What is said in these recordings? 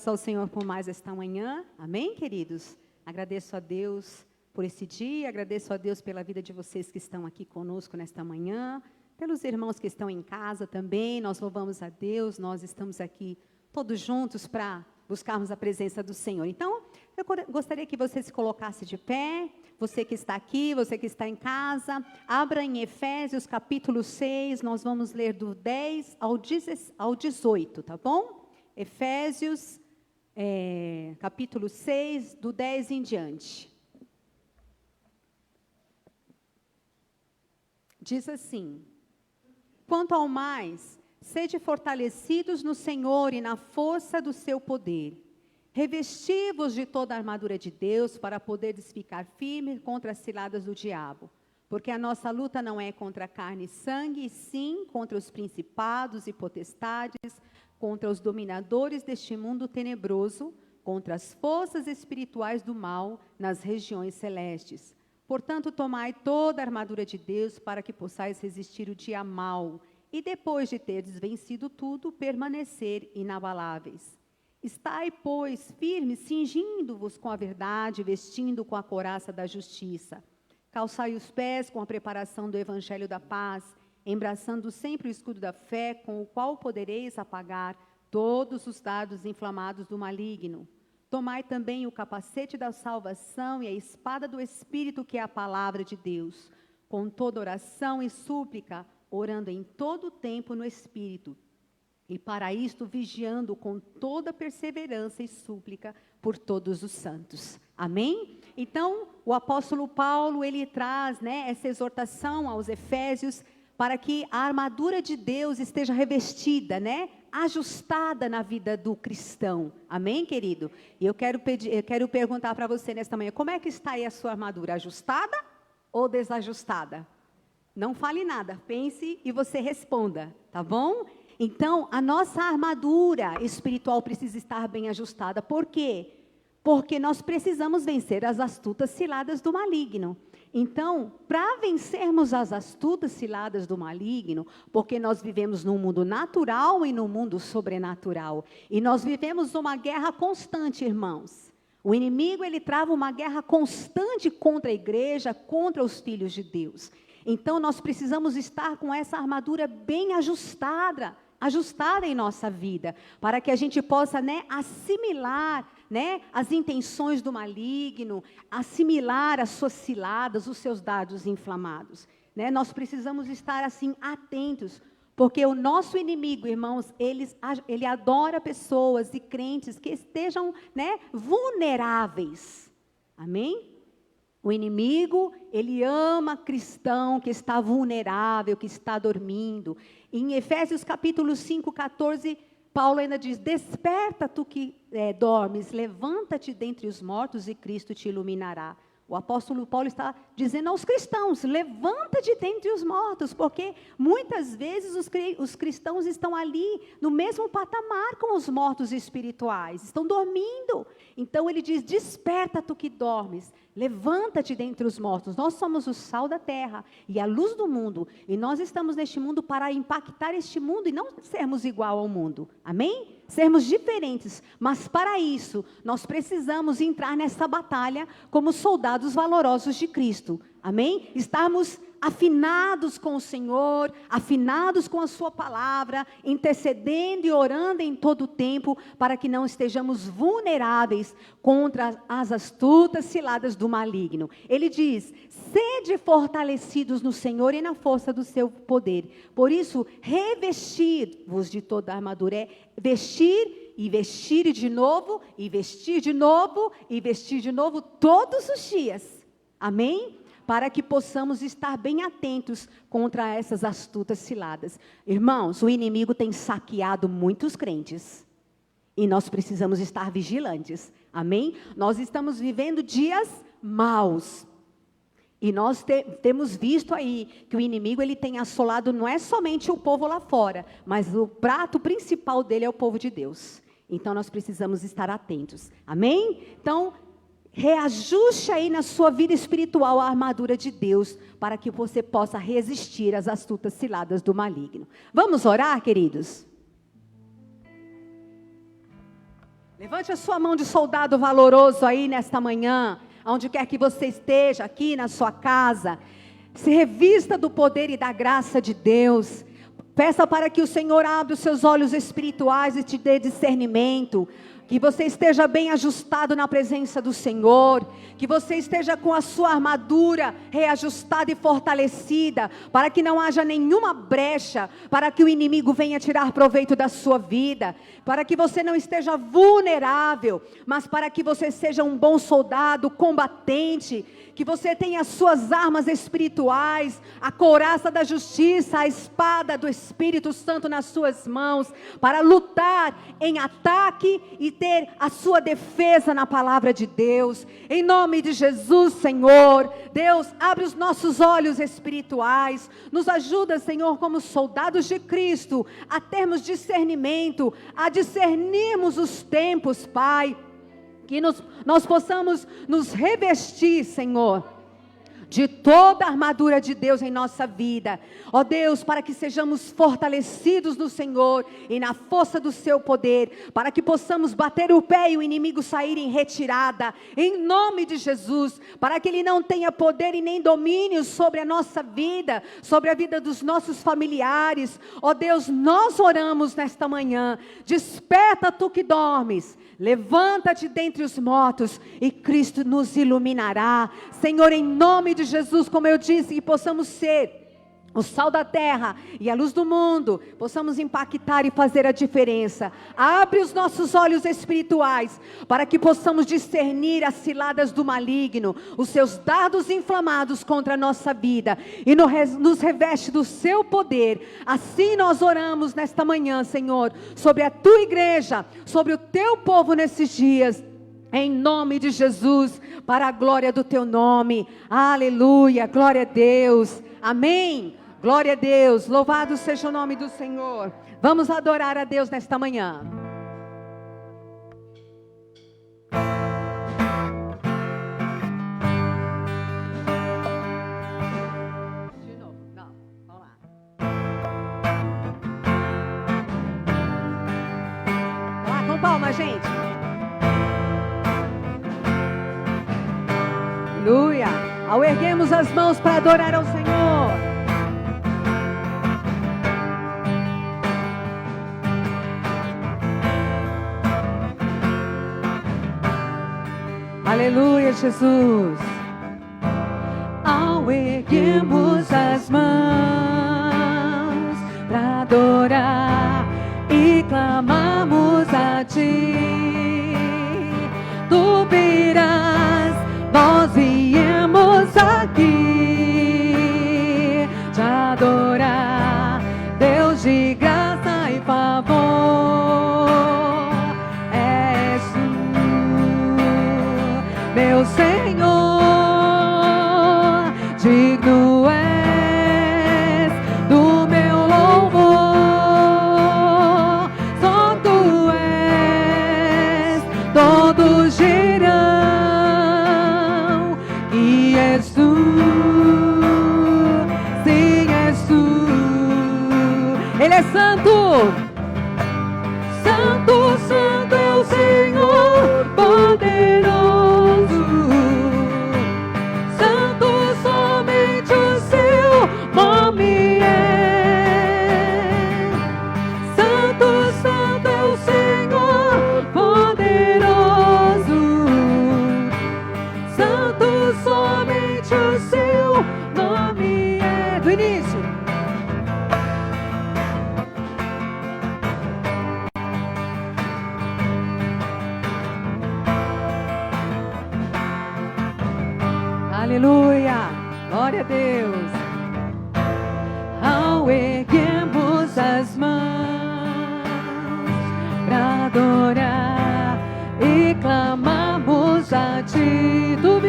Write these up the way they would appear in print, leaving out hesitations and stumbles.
Graças ao Senhor por mais esta manhã. Amém, queridos? Agradeço a Deus por esse dia, agradeço a Deus pela vida de vocês que estão aqui conosco nesta manhã, pelos irmãos que estão em casa também. Nós louvamos a Deus, nós estamos aqui todos juntos para buscarmos a presença do Senhor. Então, eu gostaria que você se colocasse de pé, você que está aqui, você que está em casa, abra em Efésios capítulo 6, nós vamos ler do 10 ao 18, tá bom? Efésios, capítulo 6, do 10 em diante. Diz assim: quanto ao mais, sede fortalecidos no Senhor e na força do seu poder. Revesti-vos de toda a armadura de Deus para poderes ficar firmes contra as ciladas do diabo. Porque a nossa luta não é contra carne e sangue, e sim contra os principados e potestades, contra os dominadores deste mundo tenebroso, contra as forças espirituais do mal nas regiões celestes. Portanto, tomai toda a armadura de Deus para que possais resistir o dia mau, e depois de terdes vencido tudo, permanecer inabaláveis. Estai, pois, firmes, cingindo-vos com a verdade, vestindo com a couraça da justiça. Calçai os pés com a preparação do evangelho da paz, embraçando sempre o escudo da fé, com o qual podereis apagar todos os dardos inflamados do maligno. Tomai também o capacete da salvação e a espada do Espírito, que é a palavra de Deus, com toda oração e súplica, orando em todo o tempo no Espírito, e para isto vigiando com toda perseverança e súplica por todos os santos. Amém? Então, o apóstolo Paulo, ele traz, essa exortação aos Efésios, para que a armadura de Deus esteja revestida, ajustada na vida do cristão. Amém, querido? E eu quero perguntar para você nesta manhã, como é que está aí a sua armadura? Ajustada ou desajustada? Não fale nada, pense e você responda, tá bom? Então, a nossa armadura espiritual precisa estar bem ajustada. Por quê? Porque nós precisamos vencer as astutas ciladas do maligno. Então, para vencermos as astutas ciladas do maligno, porque nós vivemos num mundo natural e num mundo sobrenatural, e nós vivemos uma guerra constante, irmãos. O inimigo, ele trava uma guerra constante contra a igreja, contra os filhos de Deus. Então, nós precisamos estar com essa armadura bem ajustada em nossa vida, para que a gente possa, assimilar, as intenções do maligno, assimilar as suas ciladas, os seus dardos inflamados. Nós precisamos estar assim atentos, porque o nosso inimigo, irmãos, ele adora pessoas e crentes que estejam, vulneráveis. Amém? O inimigo, ele ama cristão que está vulnerável, que está dormindo. Em Efésios capítulo 5, 14, Paulo ainda diz: desperta tu que dormes, levanta-te dentre os mortos e Cristo te iluminará. O apóstolo Paulo está dizendo aos cristãos: levanta-te dentre os mortos, porque muitas vezes os cristãos estão ali no mesmo patamar com os mortos espirituais, estão dormindo. Então ele diz: desperta tu que dormes, levanta-te dentre os mortos. Nós somos o sal da terra e a luz do mundo, e nós estamos neste mundo para impactar este mundo e não sermos igual ao mundo, amém? Sermos diferentes, mas para isso nós precisamos entrar nessa batalha como soldados valorosos de Cristo, amém? Estarmos afinados com o Senhor, afinados com a sua palavra, intercedendo e orando em todo o tempo, para que não estejamos vulneráveis contra as astutas ciladas do maligno. Ele diz: sede fortalecidos no Senhor e na força do seu poder. Por isso, revestir-vos de toda a armadura. Vestir e vestir de novo, e vestir de novo, e vestir de novo todos os dias. Amém? Para que possamos estar bem atentos contra essas astutas ciladas. Irmãos, o inimigo tem saqueado muitos crentes. E nós precisamos estar vigilantes. Amém? Nós estamos vivendo dias maus. E nós temos visto aí que o inimigo, ele tem assolado não é somente o povo lá fora, mas o prato principal dele é o povo de Deus. Então nós precisamos estar atentos. Amém? Então, reajuste aí na sua vida espiritual a armadura de Deus, para que você possa resistir às astutas ciladas do maligno. Vamos orar, queridos? Levante a sua mão de soldado valoroso aí nesta manhã, onde quer que você esteja, aqui na sua casa. Se revista do poder e da graça de Deus. Peça para que o Senhor abra os seus olhos espirituais e te dê discernimento. Que você esteja bem ajustado na presença do Senhor. Que você esteja com a sua armadura reajustada e fortalecida. Para que não haja nenhuma brecha. Para que o inimigo venha tirar proveito da sua vida. Para que você não esteja vulnerável. Mas para que você seja um bom soldado, combatente. Que você tenha as suas armas espirituais, a couraça da justiça, a espada do Espírito Santo nas suas mãos, para lutar em ataque e ter a sua defesa na palavra de Deus. Em nome de Jesus, Senhor, Deus, abre os nossos olhos espirituais, nos ajuda, Senhor, como soldados de Cristo, a termos discernimento, a discernirmos os tempos, Pai. Que nós possamos nos revestir, Senhor, de toda a armadura de Deus em nossa vida. Ó Deus, para que sejamos fortalecidos no Senhor e na força do seu poder, para que possamos bater o pé e o inimigo sair em retirada, em nome de Jesus, para que ele não tenha poder e nem domínio sobre a nossa vida, sobre a vida dos nossos familiares. Ó Deus, nós oramos nesta manhã, desperta tu que dormes, levanta-te dentre os mortos e Cristo nos iluminará. Senhor, em nome de Jesus, como eu disse, que possamos ser o sal da terra e a luz do mundo, possamos impactar e fazer a diferença. Abre os nossos olhos espirituais, para que possamos discernir as ciladas do maligno, os seus dardos inflamados contra a nossa vida, e nos reveste do seu poder. Assim nós oramos nesta manhã, Senhor, sobre a tua igreja, sobre o teu povo nesses dias, em nome de Jesus, para a glória do teu nome. Aleluia, glória a Deus, amém. Glória a Deus, louvado seja o nome do Senhor. Vamos adorar a Deus nesta manhã. De novo, não, vamos lá. Vamos lá, com palma, gente. Aleluia. Ao erguermos as mãos para adorar ao Senhor. Aleluia, Jesus. Ao erguermos as mãos para adorar e clamarmos a Ti, Tu virás, nós viemos aqui te adorar, Deus de graça e favor. És Tu, meu Senhor, digno és do meu louvor. Só Tu és, todos dirão que és Tu, sim, és Tu. Ele é santo. Santo, santo é o Senhor poderoso. Santo, somente o seu nome é. Santo, santo é o Senhor poderoso. Santo, somente o seu nome é. Do início. Aleluia, glória a Deus. Ao erguermos as mãos para adorar e clamarmos a Ti, Tu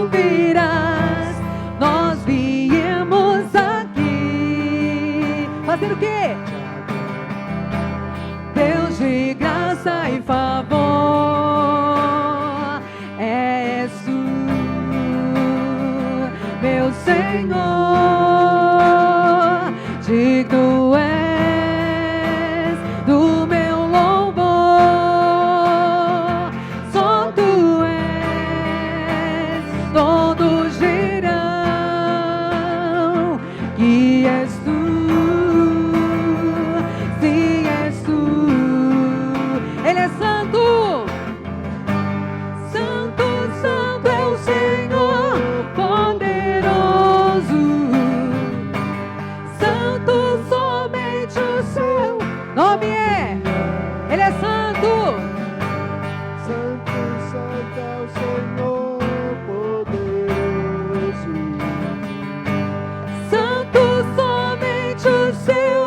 virás, nós viemos aqui fazer o quê? Deus de graça e favor, és Tu, meu Senhor, digno és do meu louvor. Ele é santo. Santo, santo é o Senhor poderoso. Santo somente o seu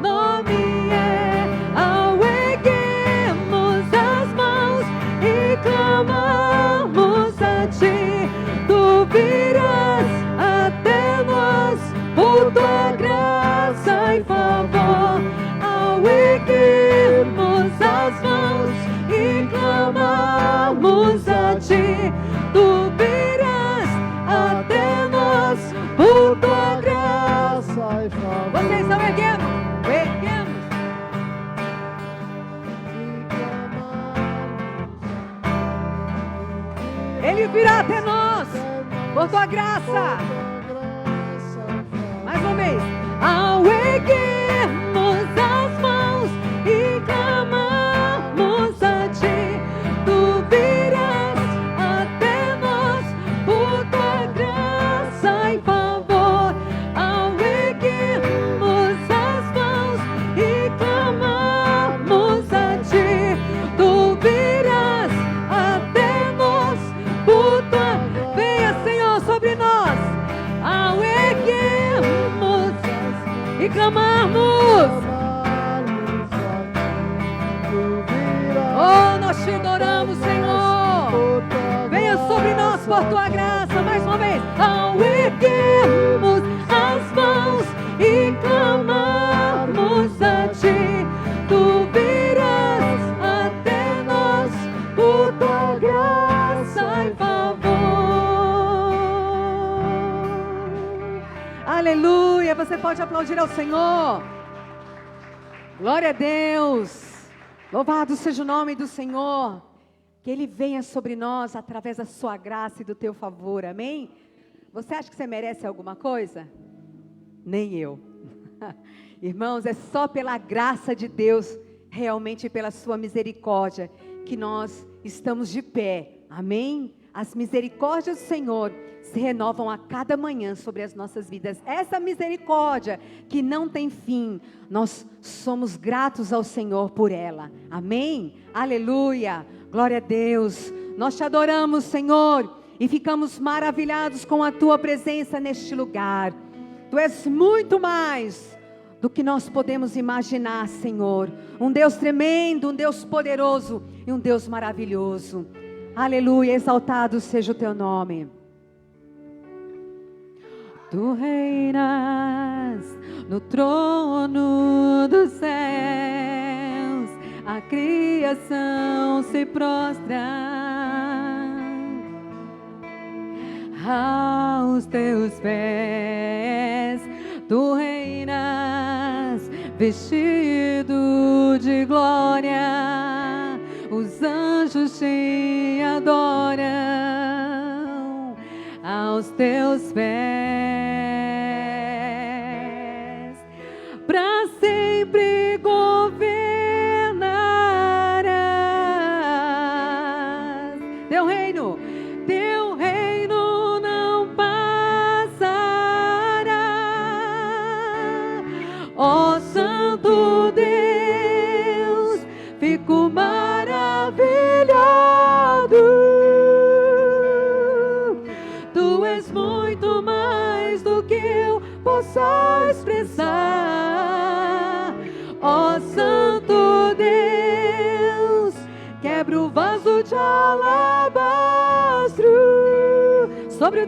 nome é. Ao erguermos as mãos e clamarmos a ti, tu virás até nós por tua graça e favor. Ao erguermos as mãos e clamarmos a ti, tu virás até nós por tua graça. E favor. Vocês estão erguendo? Erguemos. Ele virá até nós por tua graça. Mais uma vez. Ao erguermos as mãos e clamarmos a ti, tu virás até nós por tua graça e favor. Ao erguermos as mãos e clamarmos a ti, tu virás até nós por tua. Venha, Senhor, sobre nós. Ao erguermos e clamarmos. Oh, nós te adoramos, Senhor. Venha sobre nós por tua graça. Mais uma vez. Ao erguermos as mãos e clamarmos a ti, tu virás até nós por tua graça e favor. Aleluia. Você pode aplaudir ao Senhor. Glória a Deus. Louvado seja o nome do Senhor. Que Ele venha sobre nós através da sua graça e do teu favor. Amém? Você acha que você merece alguma coisa? Nem eu. Irmãos, é só pela graça de Deus, realmente pela sua misericórdia, que nós estamos de pé. Amém? As misericórdias do Senhor se renovam a cada manhã sobre as nossas vidas. Essa misericórdia que não tem fim, nós somos gratos ao Senhor por ela. Amém? Aleluia! Glória a Deus! Nós te adoramos, Senhor, e ficamos maravilhados com a tua presença neste lugar. Tu és muito mais do que nós podemos imaginar, Senhor. Um Deus tremendo, um Deus poderoso e um Deus maravilhoso. Aleluia! Exaltado seja o teu nome. Tu reinas no trono dos céus, a criação se prostra aos teus pés. Tu reinas vestido de glória, os anjos te adoram aos teus pés. Para sempre governarás. Teu reino não passará. Ó Santo Deus, fico maravilhado. Tu és muito mais do que eu possa expressar. Ó Santo Deus, quebra o vaso de alabastro. Sobre o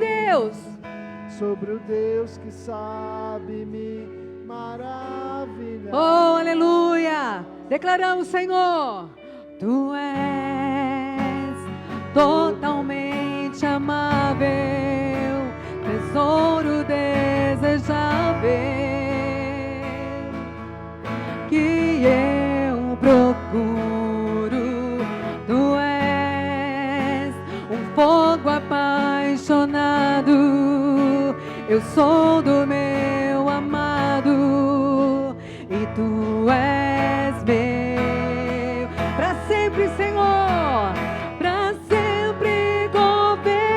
Deus que sabe me maravilhar. Oh, aleluia! Declaramos, Senhor, tu és totalmente amável, tesouro desejável, que eu procuro. Tu és um fogo apaixonado, eu sou do meu amado, e tu és meu. Para sempre, Senhor, para sempre governarás.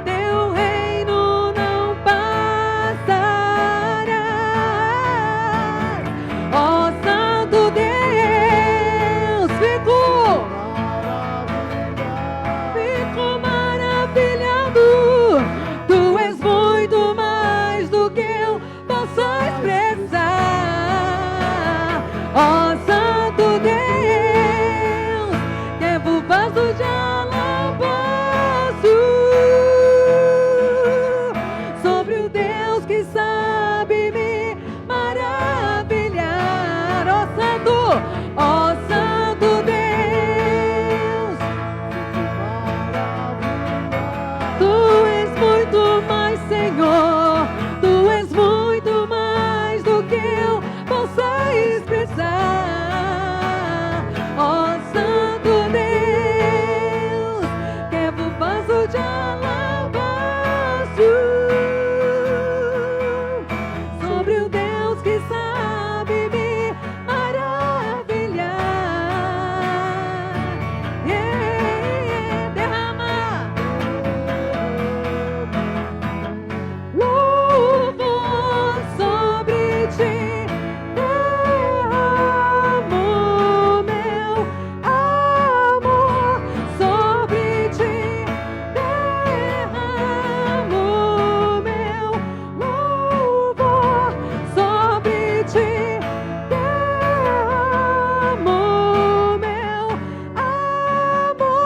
Teu reino não passará. que sabe me maravilhar. Ó Santo Deus, Tu és muito mais, Senhor. Tu és muito mais do que eu possa expressar. Ó Santo Deus, quebra o vaso de alabastro sobre o Deus que sabe me maravilhar. Derrama louvor sobre ti, derramo meu amor sobre ti, derramo meu louvor sobre ti, derramo meu amor.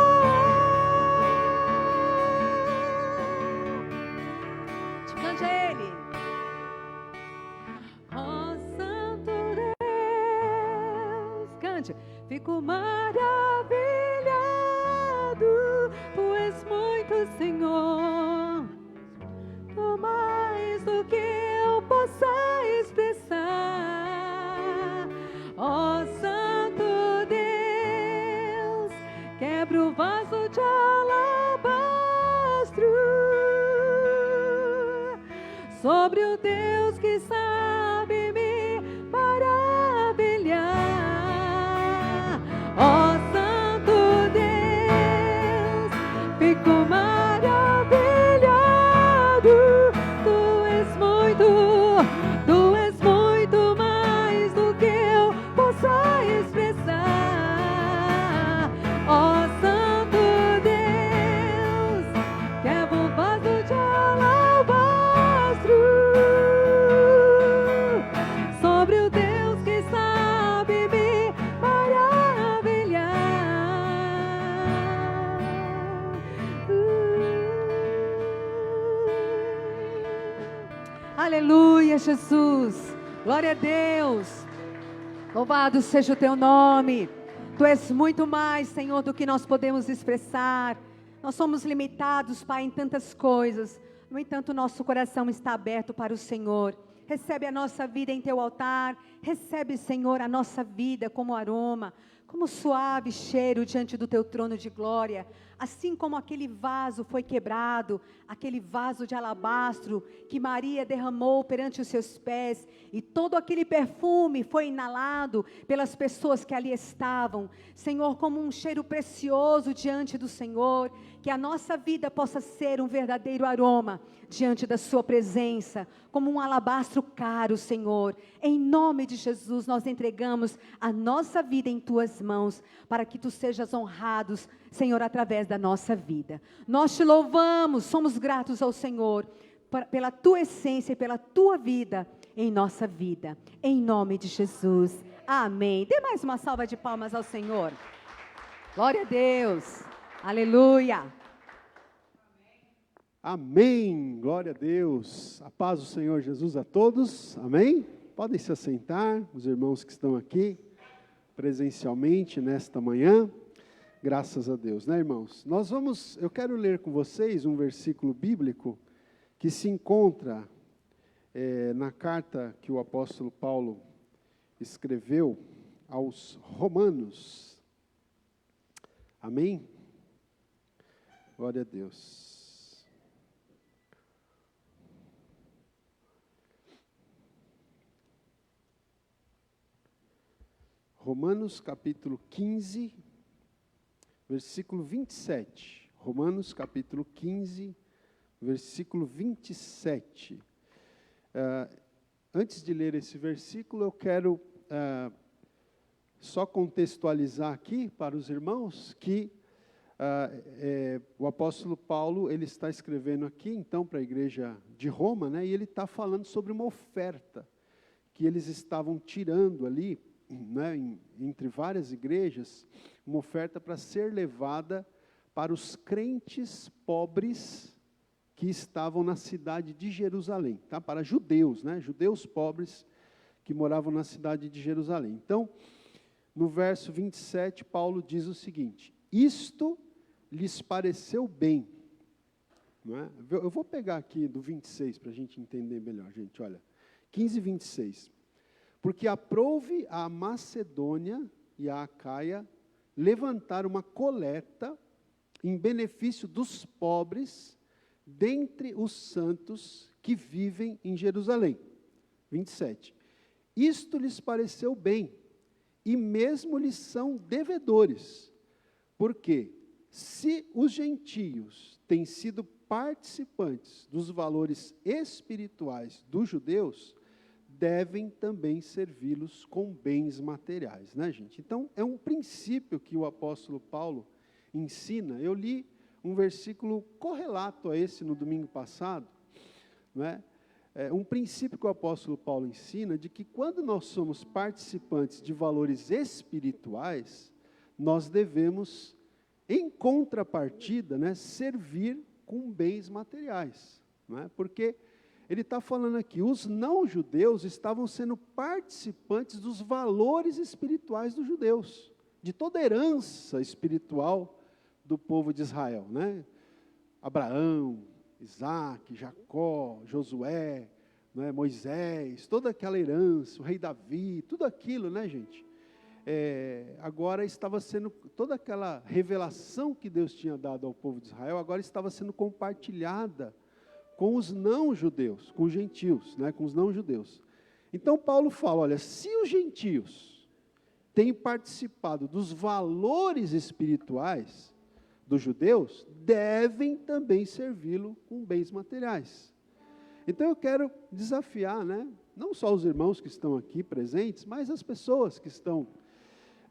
Te cante a Ele. Ó Santo Deus, cante. Fico maravilhado, Tu és muito, Senhor. Tu mais do que eu possa expressar. Ó Santo Deus, quebra o vaso de alabastro sobre o Deus que sabe me maravilhar. Ó Santo Deus, fico maravilhado. Tu és muito mais do que eu possa expressar. Ó Santo Deus, quebra o vaso de alabastro sobre o Deus que sabe me maravilhar. Aleluia, Jesus. Glória a Deus. Louvado seja o Teu nome. Tu és muito mais, Senhor, do que nós podemos expressar. Nós somos limitados, Pai, em tantas coisas. No entanto, nosso coração está aberto para o Senhor. Recebe a nossa vida em Teu altar. Recebe, Senhor, a nossa vida como aroma, como suave cheiro diante do Teu trono de glória. Assim como aquele vaso foi quebrado, aquele vaso de alabastro que Maria derramou perante os seus pés, e todo aquele perfume foi inalado pelas pessoas que ali estavam. Senhor, como um cheiro precioso diante do Senhor, que a nossa vida possa ser um verdadeiro aroma diante da sua presença, como um alabastro caro, Senhor. Em nome de Jesus, nós entregamos a nossa vida em Tuas mãos, para que Tu sejas honrado, Senhor, através da nossa vida. Nós Te louvamos, somos gratos ao Senhor, pela Tua essência e pela Tua vida em nossa vida. Em nome de Jesus. Amém. Dê mais uma salva de palmas ao Senhor. Glória a Deus. Aleluia. Amém, glória a Deus, a paz do Senhor Jesus a todos, amém? Podem se assentar, os irmãos que estão aqui presencialmente nesta manhã, graças a Deus, né, irmãos? Eu quero ler com vocês um versículo bíblico que se encontra na carta que o apóstolo Paulo escreveu aos Romanos, amém? Glória a Deus. Romanos capítulo 15, versículo 27. Romanos capítulo 15, versículo 27. Antes de ler esse versículo, eu quero só contextualizar aqui para os irmãos que o apóstolo Paulo, ele está escrevendo aqui, então, para a igreja de Roma, né, e ele está falando sobre uma oferta que eles estavam tirando ali, né, entre várias igrejas, uma oferta para ser levada para os crentes pobres que estavam na cidade de Jerusalém, tá? Para judeus, né? Judeus pobres que moravam na cidade de Jerusalém. Então, no verso 27, Paulo diz o seguinte: isto lhes pareceu bem. Não é? Eu vou pegar aqui do 26 para a gente entender melhor, gente, olha. 15, 26. Porque aprouve a Macedônia e a Acaia levantar uma coleta em benefício dos pobres dentre os santos que vivem em Jerusalém. 27. Isto lhes pareceu bem, e mesmo lhes são devedores, porque se os gentios têm sido participantes dos valores espirituais dos judeus, devem também servi-los com bens materiais, né, gente? Então, é um princípio que o apóstolo Paulo ensina. Eu li um versículo correlato a esse no domingo passado, não é? Um princípio que o apóstolo Paulo ensina, de que quando nós somos participantes de valores espirituais, nós devemos, em contrapartida, né, servir com bens materiais, não é? Porque ele está falando aqui, os não-judeus estavam sendo participantes dos valores espirituais dos judeus, de toda a herança espiritual do povo de Israel, né? Abraão, Isaac, Jacó, Josué, né, Moisés, toda aquela herança, o rei Davi, tudo aquilo, né, gente? Agora estava sendo, toda aquela revelação que Deus tinha dado ao povo de Israel, agora estava sendo compartilhada com os não-judeus, com os gentios, né, com os não-judeus. Então Paulo fala, olha, se os gentios têm participado dos valores espirituais dos judeus, devem também servi-lo com bens materiais. Então eu quero desafiar, né, não só os irmãos que estão aqui presentes, mas as pessoas que estão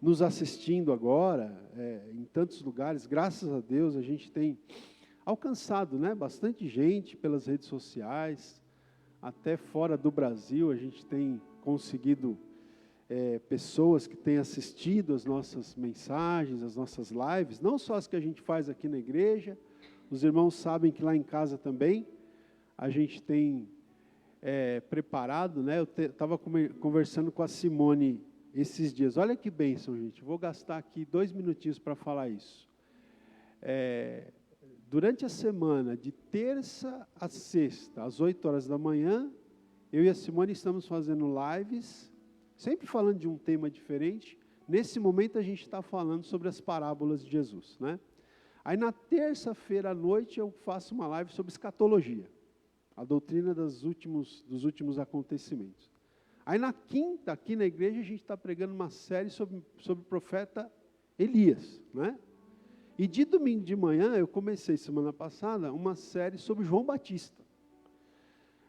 nos assistindo agora, em tantos lugares. Graças a Deus a gente tem alcançado, né, bastante gente pelas redes sociais, até fora do Brasil a gente tem conseguido pessoas que têm assistido as nossas mensagens, as nossas lives, não só as que a gente faz aqui na igreja, os irmãos sabem que lá em casa também a gente tem preparado, né? Eu estava conversando com a Simone esses dias, olha que bênção, gente, vou gastar aqui 2 minutinhos para falar isso. Durante a semana, de terça a sexta, às 8 horas da manhã, eu e a Simone estamos fazendo lives, sempre falando de um tema diferente. Nesse momento a gente está falando sobre as parábolas de Jesus, né? Aí na terça-feira à noite eu faço uma live sobre escatologia, a doutrina dos últimos acontecimentos. Aí na quinta, aqui na igreja, a gente está pregando uma série sobre o profeta Elias, né? E de domingo de manhã, eu comecei semana passada, uma série sobre João Batista.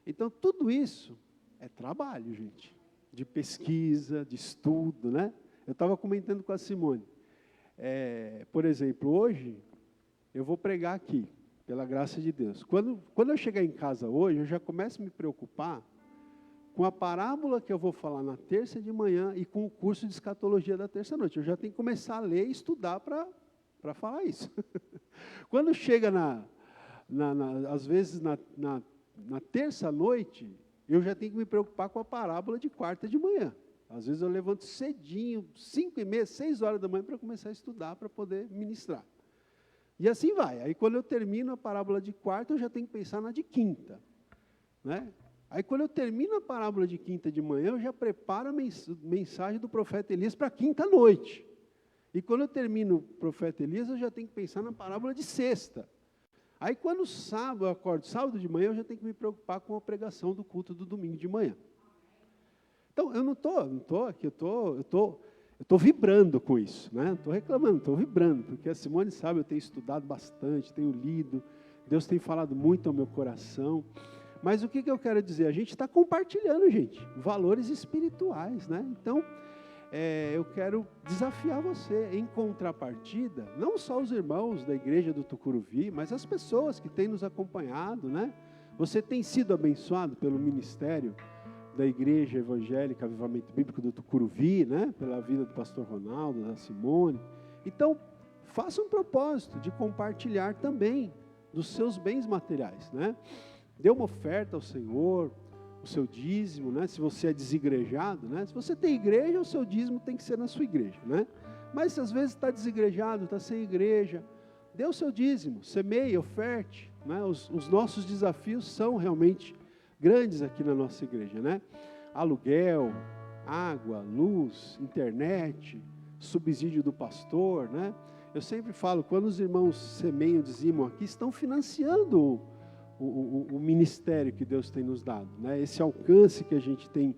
Então tudo isso é trabalho, gente, de pesquisa, de estudo, né? Eu estava comentando com a Simone, por exemplo, hoje, eu vou pregar aqui, pela graça de Deus. Quando eu chegar em casa hoje, eu já começo a me preocupar com a parábola que eu vou falar na terça de manhã e com o curso de escatologia da terça-noite. Eu já tenho que começar a ler e estudar para falar isso. Quando chega às vezes na terça-noite, eu já tenho que me preocupar com a parábola de quarta de manhã. Às vezes eu levanto cedinho, 5h30, 6 horas da manhã, para começar a estudar, para poder ministrar. E assim vai. Aí quando eu termino a parábola de quarta, eu já tenho que pensar na de quinta, né? Aí quando eu termino a parábola de quinta de manhã, eu já preparo a mensagem do profeta Elias para quinta-noite. E quando eu termino o profeta Elias, eu já tenho que pensar na parábola de sexta. Aí quando sábado, eu acordo sábado de manhã, eu já tenho que me preocupar com a pregação do culto do domingo de manhã. Então, eu não estou aqui, eu estou vibrando com isso, né? Não estou reclamando, estou vibrando, porque a Simone sabe, eu tenho estudado bastante, tenho lido, Deus tem falado muito ao meu coração. Mas o que eu quero dizer? A gente está compartilhando, gente, valores espirituais, né? Então, eu quero desafiar você, em contrapartida, não só os irmãos da igreja do Tucuruvi, mas as pessoas que têm nos acompanhado, né? Você tem sido abençoado pelo ministério da Igreja Evangélica Avivamento Bíblico do Tucuruvi, né? Pela vida do pastor Ronaldo, da Simone. Então, faça um propósito de compartilhar também dos seus bens materiais, né? Dê uma oferta ao Senhor, o seu dízimo, né? Se você é desigrejado, né? Se você tem igreja, o seu dízimo tem que ser na sua igreja, né? Mas se às vezes está desigrejado, está sem igreja, dê o seu dízimo, semeie, oferte, né? Os nossos desafios são realmente grandes aqui na nossa igreja, né? Aluguel, água, luz, internet, subsídio do pastor, né? Eu sempre falo, quando os irmãos semeiam, dizimam aqui, estão financiando o ministério que Deus tem nos dado, né? Esse alcance que a gente tem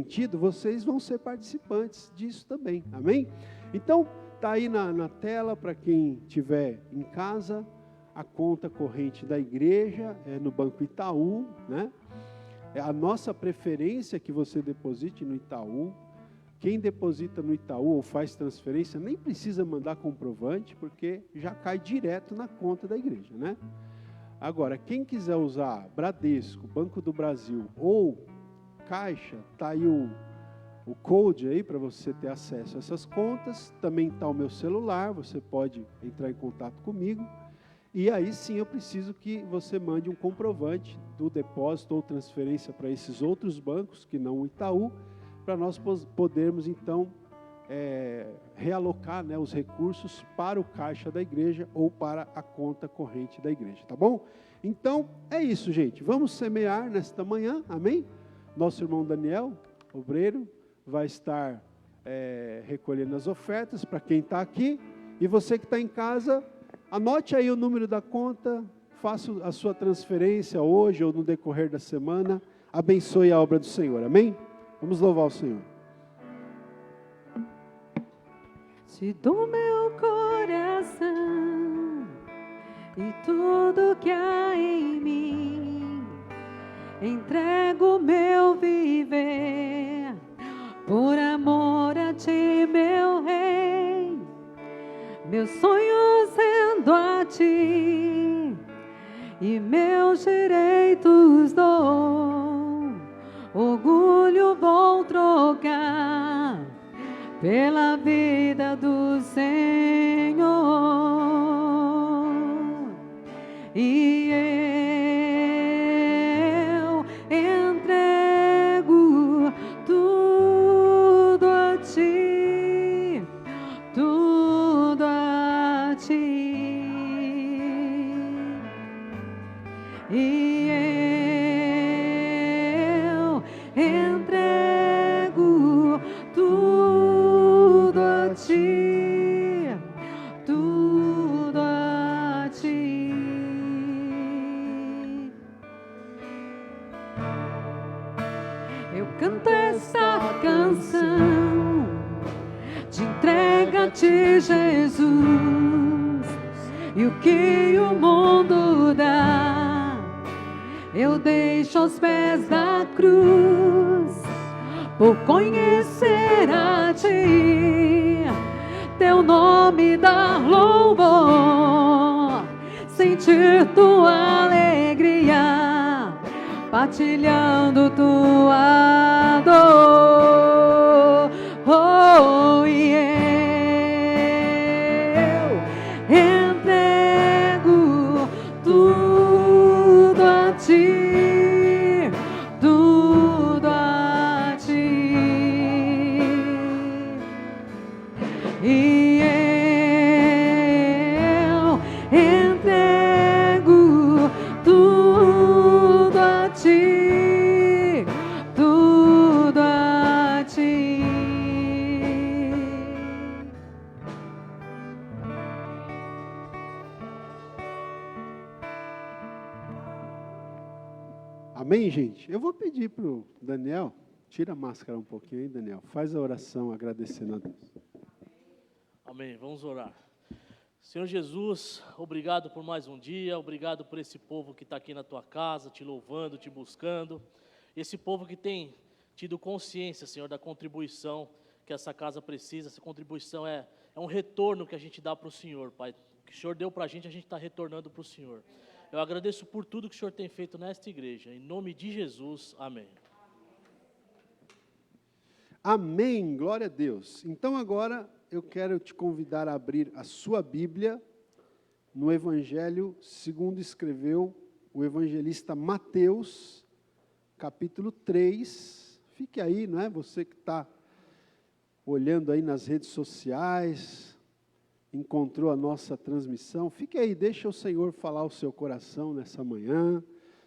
tido, vocês vão ser participantes disso também, amém? Então, está aí na tela, para quem estiver em casa, a conta corrente da igreja, é no Banco Itaú, né? É a nossa preferência que você deposite no Itaú. Quem deposita no Itaú ou faz transferência, nem precisa mandar comprovante, porque já cai direto na conta da igreja, né? Agora, quem quiser usar Bradesco, Banco do Brasil ou Caixa, está aí o code aí para você ter acesso a essas contas. Também está o meu celular, você pode entrar em contato comigo. E aí sim eu preciso que você mande um comprovante do depósito ou transferência para esses outros bancos, que não o Itaú, para nós podermos então realocar, né, os recursos para o caixa da igreja ou para a conta corrente da igreja, tá bom? Então é isso, gente. Vamos semear nesta manhã, amém? Nosso irmão Daniel, obreiro, vai estar recolhendo as ofertas para quem está aqui. E você que está em casa, anote aí o número da conta, faça a sua transferência hoje ou no decorrer da semana. Abençoe a obra do Senhor, amém? Vamos louvar o Senhor. Te dou meu coração e tudo que há em mim, entrego meu viver, por amor a ti, meu Rei, meus sonhos rendo a ti, e meus direitos dou, orgulho vou trocar pela vida do Senhor, e eu entrego tudo a ti, tudo a ti, e eu entrego tudo a ti, tudo a ti. Eu canto essa canção de entrega a ti, Jesus, e o que o mundo dá, eu deixo aos pés da cruz, por conhecer a ti, teu nome dar louvor, sentir tua alegria, partilhando tua dor. Oh, e eu entrego tudo a ti, tudo a ti, e eu entrego tudo a ti, tudo a ti. Amém, gente? Eu vou pedir para o Daniel, tira a máscara um pouquinho aí, Daniel. Faz a oração agradecendo a Deus. Amém, vamos orar. Senhor Jesus, obrigado por mais um dia, obrigado por esse povo que está aqui na tua casa, te louvando, te buscando. Esse povo que tem tido consciência, Senhor, da contribuição que essa casa precisa. Essa contribuição é um retorno que a gente dá para o Senhor, Pai. O que o Senhor deu para a gente está retornando para o Senhor. Eu agradeço por tudo que o Senhor tem feito nesta igreja. Em nome de Jesus, amém. Amém, glória a Deus. Então agora eu quero te convidar a abrir a sua Bíblia no Evangelho segundo escreveu o evangelista Mateus, capítulo 3. Fique aí, não é? Você que está olhando aí nas redes sociais, encontrou a nossa transmissão, fique aí, deixa o Senhor falar o seu coração nessa manhã.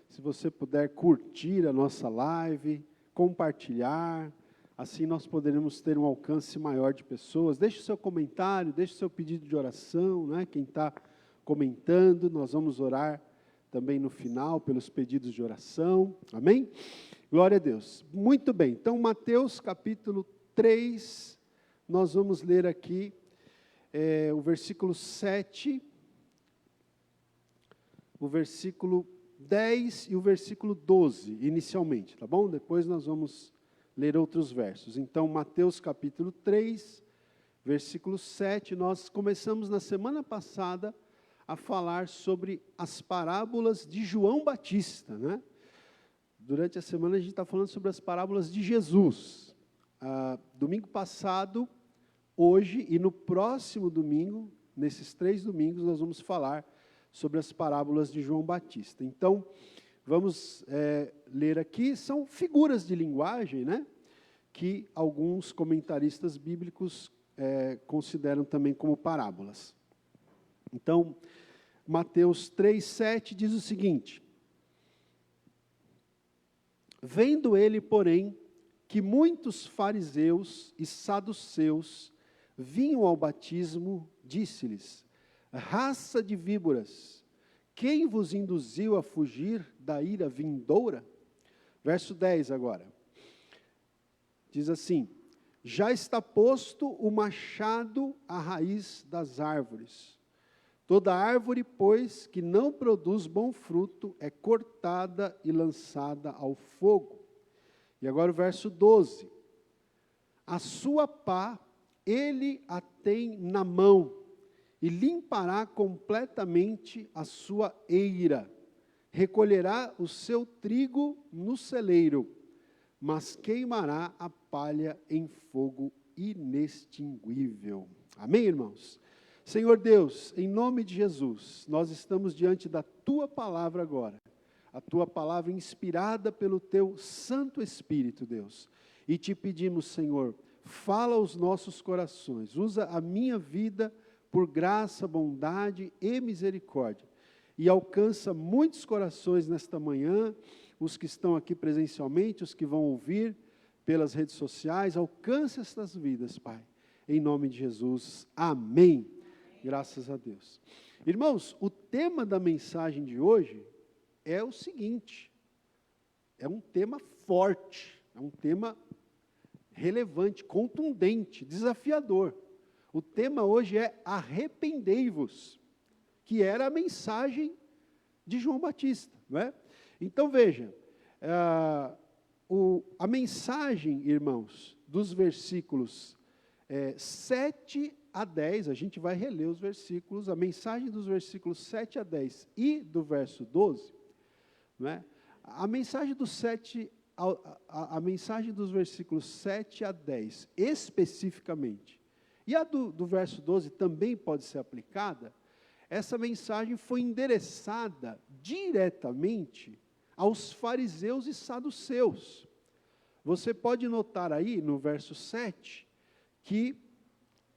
Se você puder curtir a nossa live, compartilhar, assim nós poderemos ter um alcance maior de pessoas. Deixe o seu comentário, deixe o seu pedido de oração, né? Quem está comentando, nós vamos orar também no final pelos pedidos de oração, amém? Glória a Deus. Muito bem, então Mateus capítulo 3, nós vamos ler aqui o versículo 7, o versículo 10 e o versículo 12, inicialmente, tá bom? Depois nós vamos ler outros versos. Então, Mateus capítulo 3, versículo 7, nós começamos na semana passada a falar sobre as parábolas de João Batista, né? Durante a semana a gente está falando sobre as parábolas de Jesus. Domingo passado, hoje e no próximo domingo, nesses 3 domingos, nós vamos falar sobre as parábolas de João Batista. Então, vamos ler aqui, são figuras de linguagem, né? Que alguns comentaristas bíblicos consideram também como parábolas. Então, Mateus 3,7 diz o seguinte: vendo ele, porém, que muitos fariseus e saduceus vinham ao batismo, disse-lhes: raça de víboras, quem vos induziu a fugir da ira vindoura? Verso 10 agora. Diz assim: já está posto o machado à raiz das árvores. Toda árvore, pois, que não produz bom fruto, é cortada e lançada ao fogo. E agora o verso 12. A sua pá, ele a tem na mão, e limpará completamente a sua eira. Recolherá o seu trigo no celeiro, mas queimará a palha em fogo inextinguível. Amém, irmãos? Senhor Deus, em nome de Jesus, nós estamos diante da Tua palavra agora, a Tua palavra inspirada pelo Teu Santo Espírito, Deus, e te pedimos, Senhor, fala aos nossos corações, usa a minha vida por graça, bondade e misericórdia, e alcança muitos corações nesta manhã, os que estão aqui presencialmente, os que vão ouvir pelas redes sociais, alcance estas vidas, Pai, em nome de Jesus, amém. Graças a Deus. Irmãos, o tema da mensagem de hoje é o seguinte, é um tema forte, é um tema relevante, contundente, desafiador. O tema hoje é arrependei-vos, que era a mensagem de João Batista, não é? Então veja, a mensagem, irmãos, dos versículos 7 a 10, a gente vai reler os versículos, a mensagem dos versículos 7 a 10 e do verso 12, não é? A mensagem a mensagem dos versículos 7 a 10, especificamente, e a do verso 12 também pode ser aplicada, essa mensagem foi endereçada diretamente aos fariseus e saduceus. Você pode notar aí no verso 7, que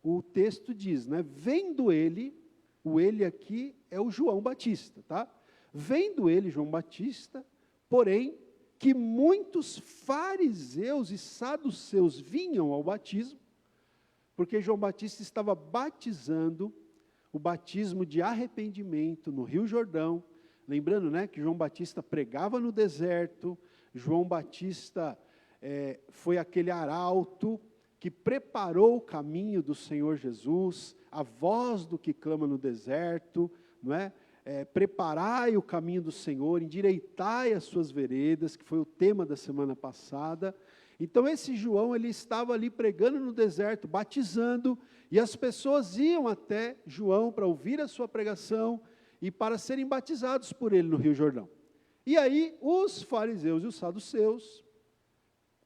o texto diz, né? Vendo ele, o ele aqui é o João Batista, tá? Vendo ele, João Batista, porém, que muitos fariseus e saduceus vinham ao batismo, porque João Batista estava batizando, o batismo de arrependimento no Rio Jordão, lembrando, né, que João Batista pregava no deserto, João Batista foi aquele arauto que preparou o caminho do Senhor Jesus, a voz do que clama no deserto, não é? Preparai o caminho do Senhor, endireitai as suas veredas, que foi o tema da semana passada. Então esse João, ele estava ali pregando no deserto, batizando, e as pessoas iam até João para ouvir a sua pregação e para serem batizados por ele no Rio Jordão. E aí os fariseus e os saduceus,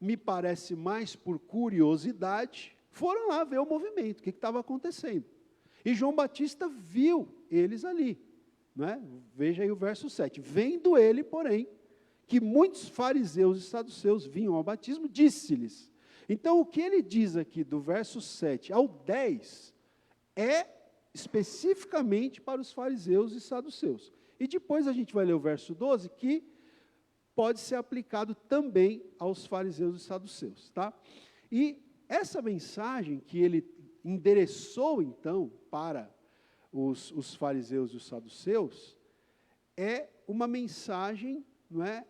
me parece mais por curiosidade, foram lá ver o movimento, o que estava acontecendo. E João Batista viu eles ali, né? Veja aí o verso 7. Vendo ele, porém, que muitos fariseus e saduceus vinham ao batismo, disse-lhes. Então, o que ele diz aqui do verso 7 ao 10 é especificamente para os fariseus e saduceus. E depois a gente vai ler o verso 12, que pode ser aplicado também aos fariseus e saduceus, tá? E essa mensagem que ele endereçou, então, para os fariseus e os saduceus, é uma mensagem, não é,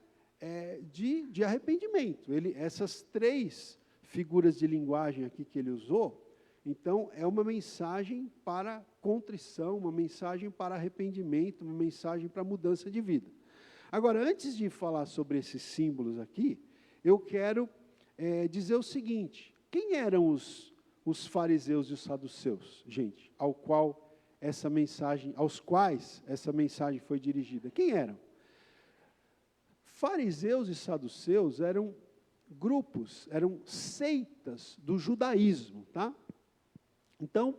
de arrependimento. Essas três figuras de linguagem aqui que ele usou, então, é uma mensagem para contrição, uma mensagem para arrependimento, uma mensagem para mudança de vida. Agora, antes de falar sobre esses símbolos aqui, eu quero dizer o seguinte: quem eram os fariseus e os saduceus, gente, aos quais essa mensagem foi dirigida? Quem eram? Fariseus e saduceus eram grupos, eram seitas do judaísmo, tá? Então,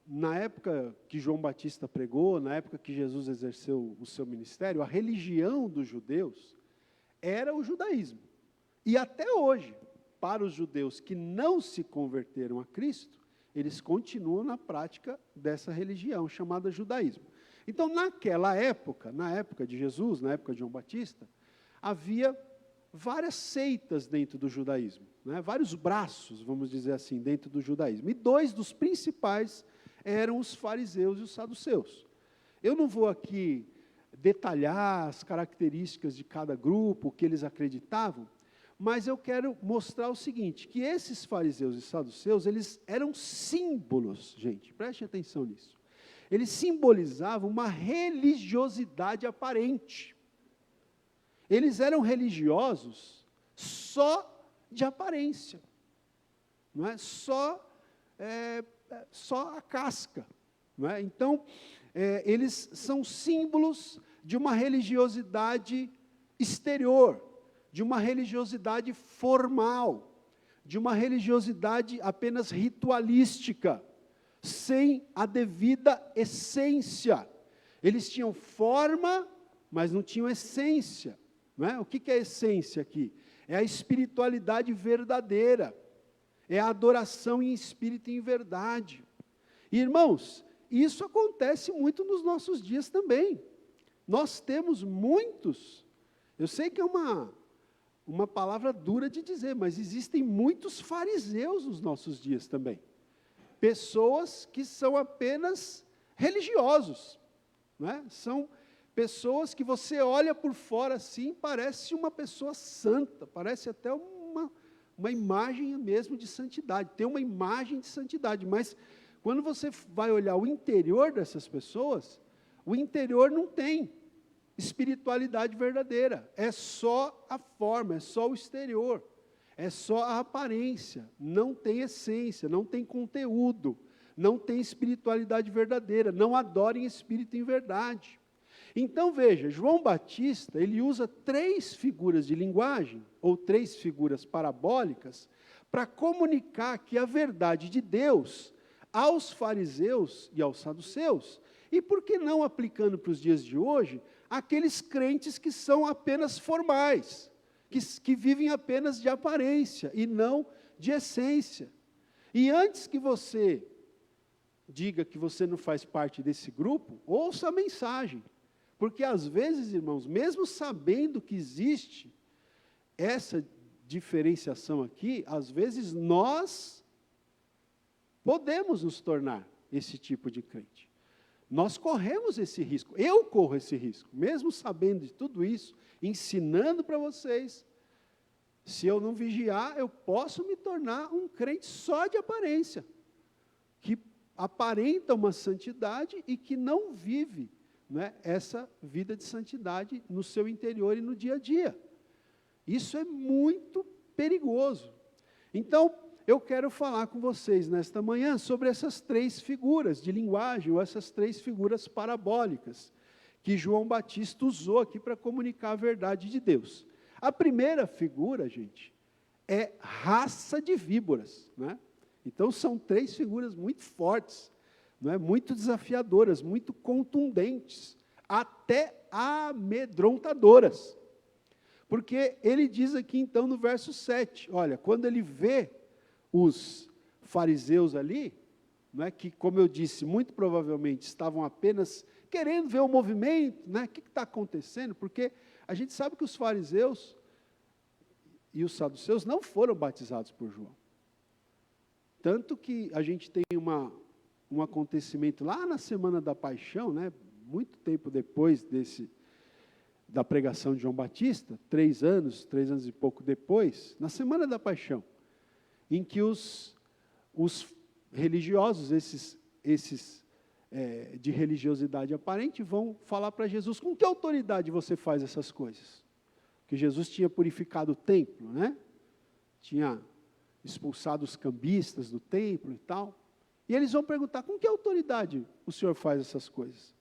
na época que João Batista pregou, na época que Jesus exerceu o seu ministério, a religião dos judeus era o judaísmo. E até hoje, para os judeus que não se converteram a Cristo, eles continuam na prática dessa religião chamada judaísmo. Então, naquela época, na época de Jesus, na época de João Batista, havia várias seitas dentro do judaísmo, né? Vários braços, vamos dizer assim, dentro do judaísmo. E dois dos principais eram os fariseus e os saduceus. Eu não vou aqui detalhar as características de cada grupo, o que eles acreditavam, mas eu quero mostrar o seguinte, que esses fariseus e saduceus, eles eram símbolos, gente, preste atenção nisso. Eles simbolizavam uma religiosidade aparente. Eles eram religiosos só de aparência, não é? Só a casca, não é? Então, eles são símbolos de uma religiosidade exterior, de uma religiosidade formal, de uma religiosidade apenas ritualística, sem a devida essência. Eles tinham forma, mas não tinham essência. Não é? O que é a essência aqui? É a espiritualidade verdadeira, é a adoração em espírito e em verdade. E, irmãos, isso acontece muito nos nossos dias também. Nós temos muitos, eu sei que é uma palavra dura de dizer, mas existem muitos fariseus nos nossos dias também. Pessoas que são apenas religiosos, não é? São pessoas que você olha por fora assim, parece uma pessoa santa, parece até uma imagem mesmo de santidade, tem uma imagem de santidade, mas quando você vai olhar o interior dessas pessoas, o interior não tem espiritualidade verdadeira, é só a forma, é só o exterior, é só a aparência, não tem essência, não tem conteúdo, não tem espiritualidade verdadeira, não adora em espírito e em verdade. Então, veja, João Batista, ele usa três figuras de linguagem, ou três figuras parabólicas, para comunicar que a verdade de Deus aos fariseus e aos saduceus, e por que não aplicando para os dias de hoje, aqueles crentes que são apenas formais, que vivem apenas de aparência e não de essência. E antes que você diga que você não faz parte desse grupo, ouça a mensagem. Porque às vezes, irmãos, mesmo sabendo que existe essa diferenciação aqui, às vezes nós podemos nos tornar esse tipo de crente. Nós corremos esse risco, eu corro esse risco, mesmo sabendo de tudo isso, ensinando para vocês, se eu não vigiar, eu posso me tornar um crente só de aparência, que aparenta uma santidade e que não vive, né, essa vida de santidade no seu interior e no dia a dia. Isso é muito perigoso. Então, eu quero falar com vocês nesta manhã sobre essas três figuras de linguagem, ou essas três figuras parabólicas, que João Batista usou aqui para comunicar a verdade de Deus. A primeira figura, gente, é raça de víboras, né? Então, são três figuras muito fortes, não é? Muito desafiadoras, muito contundentes, até amedrontadoras. Porque ele diz aqui, então, no verso 7, olha, quando ele vê os fariseus ali, não é, que, como eu disse, muito provavelmente estavam apenas querendo ver o movimento, né, o que está acontecendo, porque a gente sabe que os fariseus e os saduceus não foram batizados por João. Tanto que a gente tem um acontecimento lá na Semana da Paixão, né, muito tempo depois da pregação de João Batista, 3 anos e pouco depois, na Semana da Paixão, em que os religiosos, esses de religiosidade aparente, vão falar para Jesus, com que autoridade você faz essas coisas? Porque Jesus tinha purificado o templo, né? Tinha expulsado os cambistas do templo e tal. E eles vão perguntar, com que autoridade o Senhor faz essas coisas?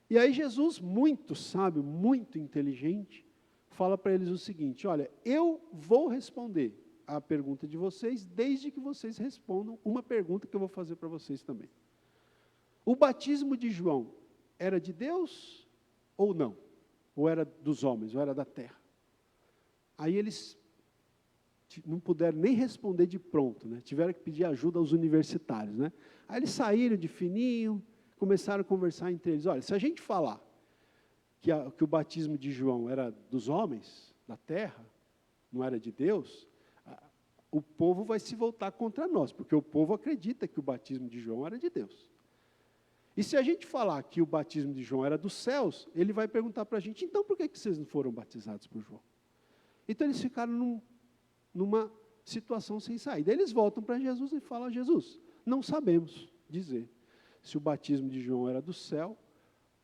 E aí Jesus, muito sábio, muito inteligente, fala para eles o seguinte, olha, eu vou responder a pergunta de vocês, desde que vocês respondam uma pergunta que eu vou fazer para vocês também. O batismo de João era de Deus ou não? Ou era dos homens, ou era da terra? Aí eles não puderam nem responder de pronto, né? Tiveram que pedir ajuda aos universitários, né? Aí eles saíram de fininho, começaram a conversar entre eles, olha, se a gente falar que o batismo de João era dos homens, da terra, não era de Deus, o povo vai se voltar contra nós, porque o povo acredita que o batismo de João era de Deus. E se a gente falar que o batismo de João era dos céus, ele vai perguntar para a gente, então por que vocês não foram batizados por João? Então eles ficaram numa situação sem saída. Eles voltam para Jesus e falam, Jesus, não sabemos dizer se o batismo de João era do céu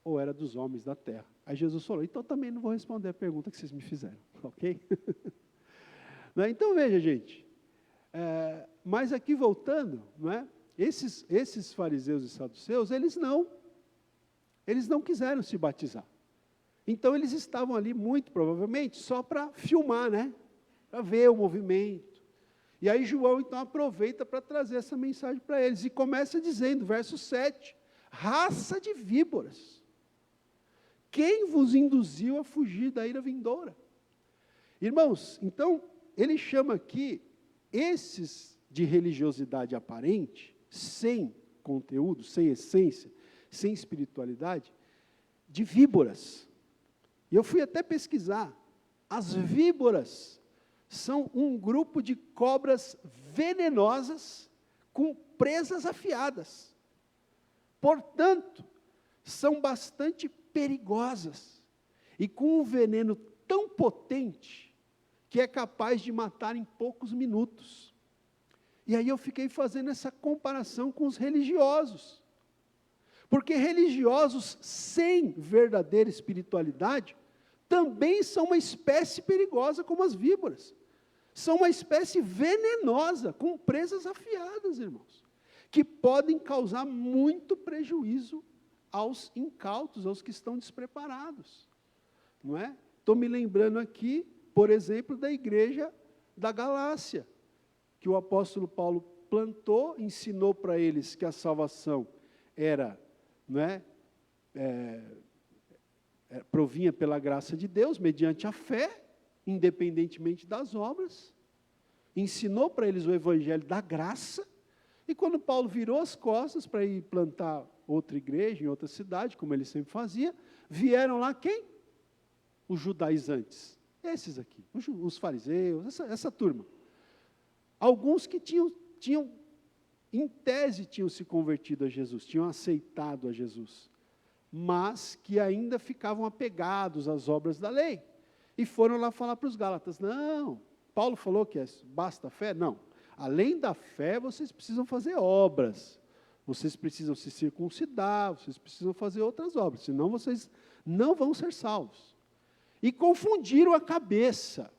ou era dos homens da terra. Aí Jesus falou, então também não vou responder a pergunta que vocês me fizeram, ok? Então veja, gente, mas aqui voltando, não é? Esses fariseus e saduceus, eles não quiseram se batizar. Então eles estavam ali, muito provavelmente, só para filmar, né? Para ver o movimento. E aí João, então, aproveita para trazer essa mensagem para eles. E começa dizendo, verso 7, raça de víboras, quem vos induziu a fugir da ira vindoura? Irmãos, então, ele chama aqui esses de religiosidade aparente, sem conteúdo, sem essência, sem espiritualidade, de víboras. E eu fui até pesquisar. As víboras são um grupo de cobras venenosas com presas afiadas. Portanto, são bastante perigosas e com um veneno tão potente que é capaz de matar em poucos minutos. E aí eu fiquei fazendo essa comparação com os religiosos. Porque religiosos sem verdadeira espiritualidade também são uma espécie perigosa como as víboras. São uma espécie venenosa, com presas afiadas, irmãos, que podem causar muito prejuízo aos incautos, aos que estão despreparados. Não é? Estou me lembrando aqui, por exemplo, da igreja da Galácia, que o apóstolo Paulo plantou, ensinou para eles que a salvação era, não é, provinha pela graça de Deus, mediante a fé, independentemente das obras, ensinou para eles o evangelho da graça, e quando Paulo virou as costas para ir plantar outra igreja em outra cidade, como ele sempre fazia, vieram lá quem? Os judaizantes, esses aqui, os fariseus, essa turma. Alguns que tinham, em tese, tinham se convertido a Jesus, tinham aceitado a Jesus, mas que ainda ficavam apegados às obras da lei. E foram lá falar para os Gálatas, não, Paulo falou que basta a fé? Não, além da fé, vocês precisam fazer obras, vocês precisam se circuncidar, vocês precisam fazer outras obras, senão vocês não vão ser salvos. E confundiram a cabeça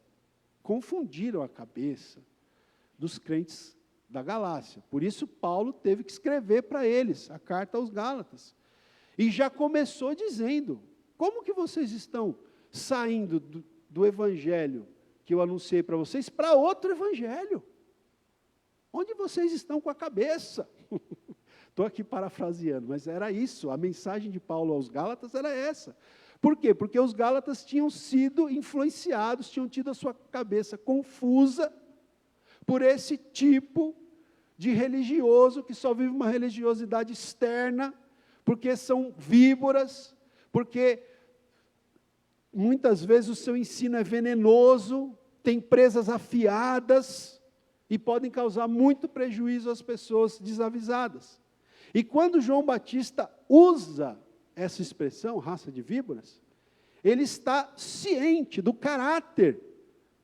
dos crentes da Galácia. Por isso Paulo teve que escrever para eles a carta aos Gálatas. E já começou dizendo, como que vocês estão saindo do evangelho que eu anunciei para vocês para outro evangelho? Onde vocês estão com a cabeça? Estou aqui parafraseando, mas era isso, a mensagem de Paulo aos Gálatas era essa. Por quê? Porque os Gálatas tinham sido influenciados, tinham tido a sua cabeça confusa por esse tipo de religioso que só vive uma religiosidade externa, porque são víboras, porque muitas vezes o seu ensino é venenoso, tem presas afiadas e podem causar muito prejuízo às pessoas desavisadas. E quando João Batista usa essa expressão, raça de víboras, ele está ciente do caráter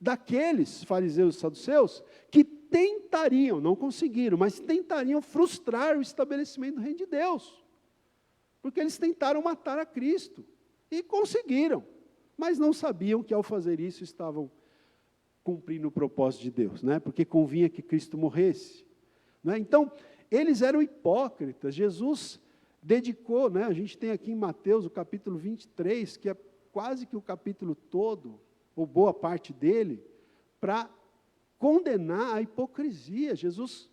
daqueles fariseus e saduceus que tentariam, não conseguiram, mas tentariam frustrar o estabelecimento do reino de Deus. Porque eles tentaram matar a Cristo e conseguiram, mas não sabiam que ao fazer isso estavam cumprindo o propósito de Deus, né? Porque convinha que Cristo morresse. Né? Então, eles eram hipócritas. Jesus dedicou, né? A gente tem aqui em Mateus o capítulo 23, que é quase que o capítulo todo, ou boa parte dele, para condenar a hipocrisia. Jesus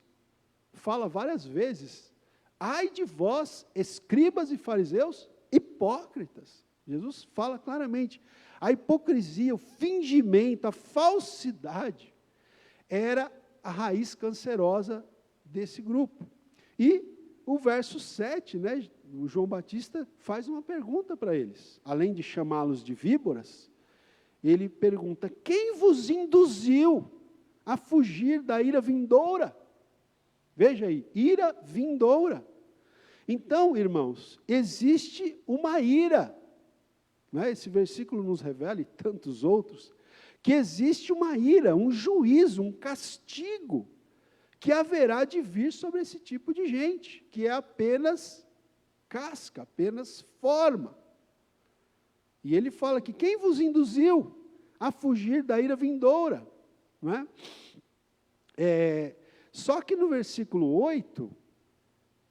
fala várias vezes: ai de vós, escribas e fariseus, hipócritas. Jesus fala claramente, a hipocrisia, o fingimento, a falsidade, era a raiz cancerosa desse grupo. E o verso 7, né, o João Batista faz uma pergunta para eles. Além de chamá-los de víboras, ele pergunta: quem vos induziu a fugir da ira vindoura? Veja aí, ira vindoura. Então, irmãos, existe uma ira. Né? Esse versículo nos revela, e tantos outros, que existe uma ira, um juízo, um castigo, que haverá de vir sobre esse tipo de gente, que é apenas casca, apenas forma. E ele fala que quem vos induziu a fugir da ira vindoura? Não é? Só que no versículo 8,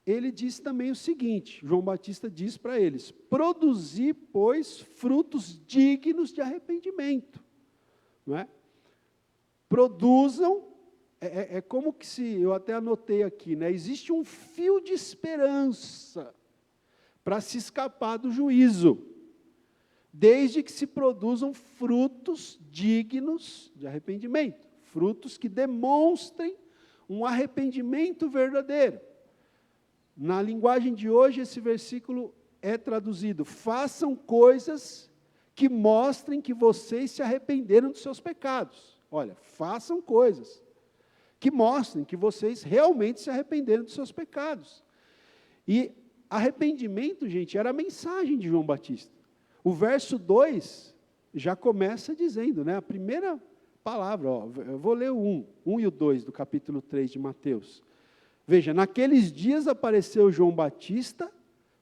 ele diz também o seguinte, João Batista diz para eles: produzi, pois, frutos dignos de arrependimento. Não é? Produzam, é como que se, eu até anotei aqui, né? Existe um fio de esperança para se escapar do juízo, desde que se produzam frutos dignos de arrependimento, frutos que demonstrem um arrependimento verdadeiro. Na linguagem de hoje, esse versículo é traduzido: façam coisas que mostrem que vocês se arrependeram dos seus pecados. Olha, façam coisas que mostrem que vocês realmente se arrependeram dos seus pecados. E arrependimento, gente, era a mensagem de João Batista. O verso 2 já começa dizendo, né, a primeira palavra, ó, eu vou ler o 1 e o 2 do capítulo 3 de Mateus. Veja, naqueles dias apareceu João Batista,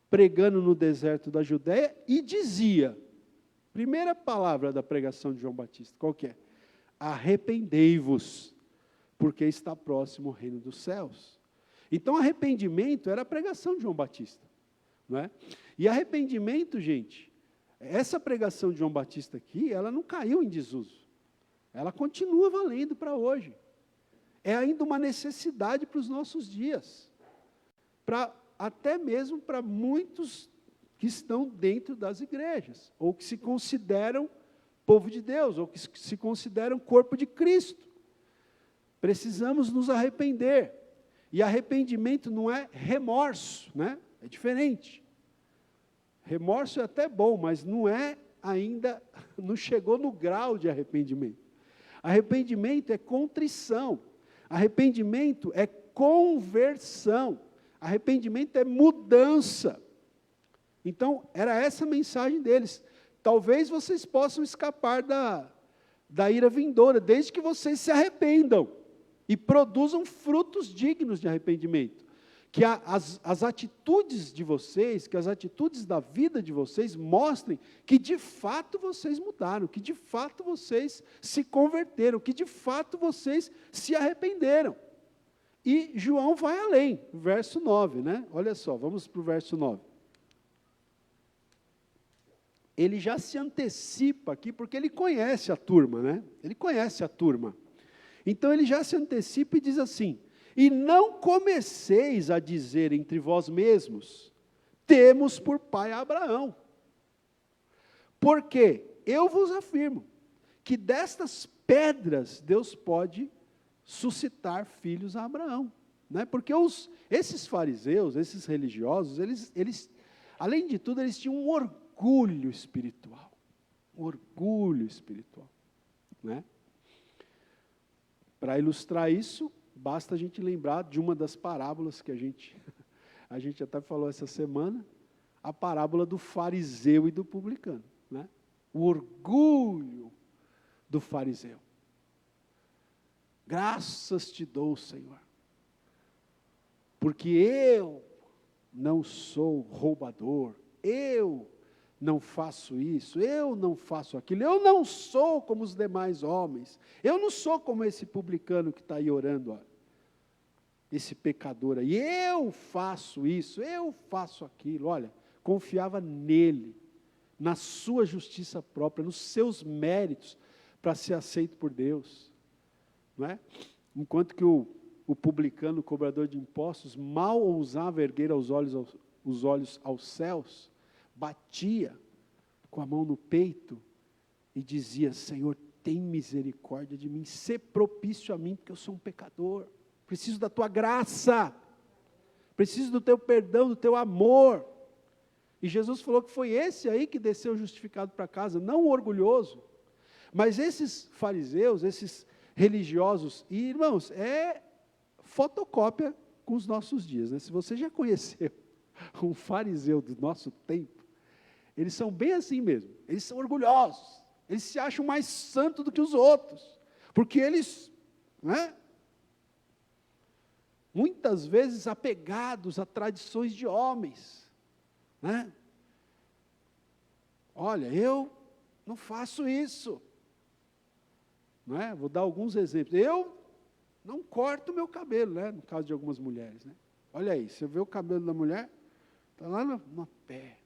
pregando no deserto da Judéia, e dizia, primeira palavra da pregação de João Batista, qual que é? Arrependei-vos, porque está próximo o reino dos céus. Então, arrependimento era a pregação de João Batista. Não é? E arrependimento, gente, essa pregação de João Batista aqui, ela não caiu em desuso. Ela continua valendo para hoje. É ainda uma necessidade para os nossos dias. Até mesmo para muitos que estão dentro das igrejas, ou que se consideram povo de Deus, ou que se consideram corpo de Cristo. Precisamos nos arrepender. E arrependimento não é remorso, né? É diferente. Remorso é até bom, mas não é ainda, não chegou no grau de arrependimento. Arrependimento é contrição. Arrependimento é conversão. Arrependimento é mudança. Então, era essa a mensagem deles. Talvez vocês possam escapar da ira vindoura, desde que vocês se arrependam e produzam frutos dignos de arrependimento. Que as atitudes de vocês, que as atitudes da vida de vocês mostrem que de fato vocês mudaram, que de fato vocês se converteram, que de fato vocês se arrependeram. E João vai além, verso 9, né? Olha só, vamos para o verso 9. Ele já se antecipa aqui, porque ele conhece a turma, né? Ele conhece a turma. Então ele já se antecipa e diz assim: E não comeceis a dizer entre vós mesmos, temos por pai Abraão. Porque eu vos afirmo, que destas pedras Deus pode suscitar filhos a Abraão. Né? Porque esses fariseus, esses religiosos, eles, além de tudo, eles tinham um orgulho espiritual. Um orgulho espiritual. Né? Para ilustrar isso, basta a gente lembrar de uma das parábolas que a gente até falou essa semana, a parábola do fariseu e do publicano. Né? O orgulho do fariseu. Graças te dou, Senhor, porque eu não sou roubador, eu não faço isso, eu não faço aquilo, eu não sou como os demais homens, eu não sou como esse publicano que está aí orando, ó, esse pecador aí, eu faço isso, eu faço aquilo, olha, confiava nele, na sua justiça própria, nos seus méritos, para ser aceito por Deus, não é? Enquanto que o publicano, o cobrador de impostos, mal ousava erguer os olhos aos céus, batia com a mão no peito e dizia, Senhor, tem misericórdia de mim, sê propício a mim, porque eu sou um pecador, preciso da tua graça, preciso do teu perdão, do teu amor. E Jesus falou que foi esse aí que desceu justificado para casa, não o orgulhoso. Mas esses fariseus, esses religiosos, e irmãos, é fotocópia com os nossos dias. Né? Se você já conheceu um fariseu do nosso tempo, eles são bem assim mesmo, eles são orgulhosos, eles se acham mais santos do que os outros, porque eles, né, muitas vezes apegados a tradições de homens, né? Olha, eu não faço isso, não é? Vou dar alguns exemplos. Eu não corto o meu cabelo, né? No caso de algumas mulheres, né? Olha aí, você vê o cabelo da mulher, está lá no pé,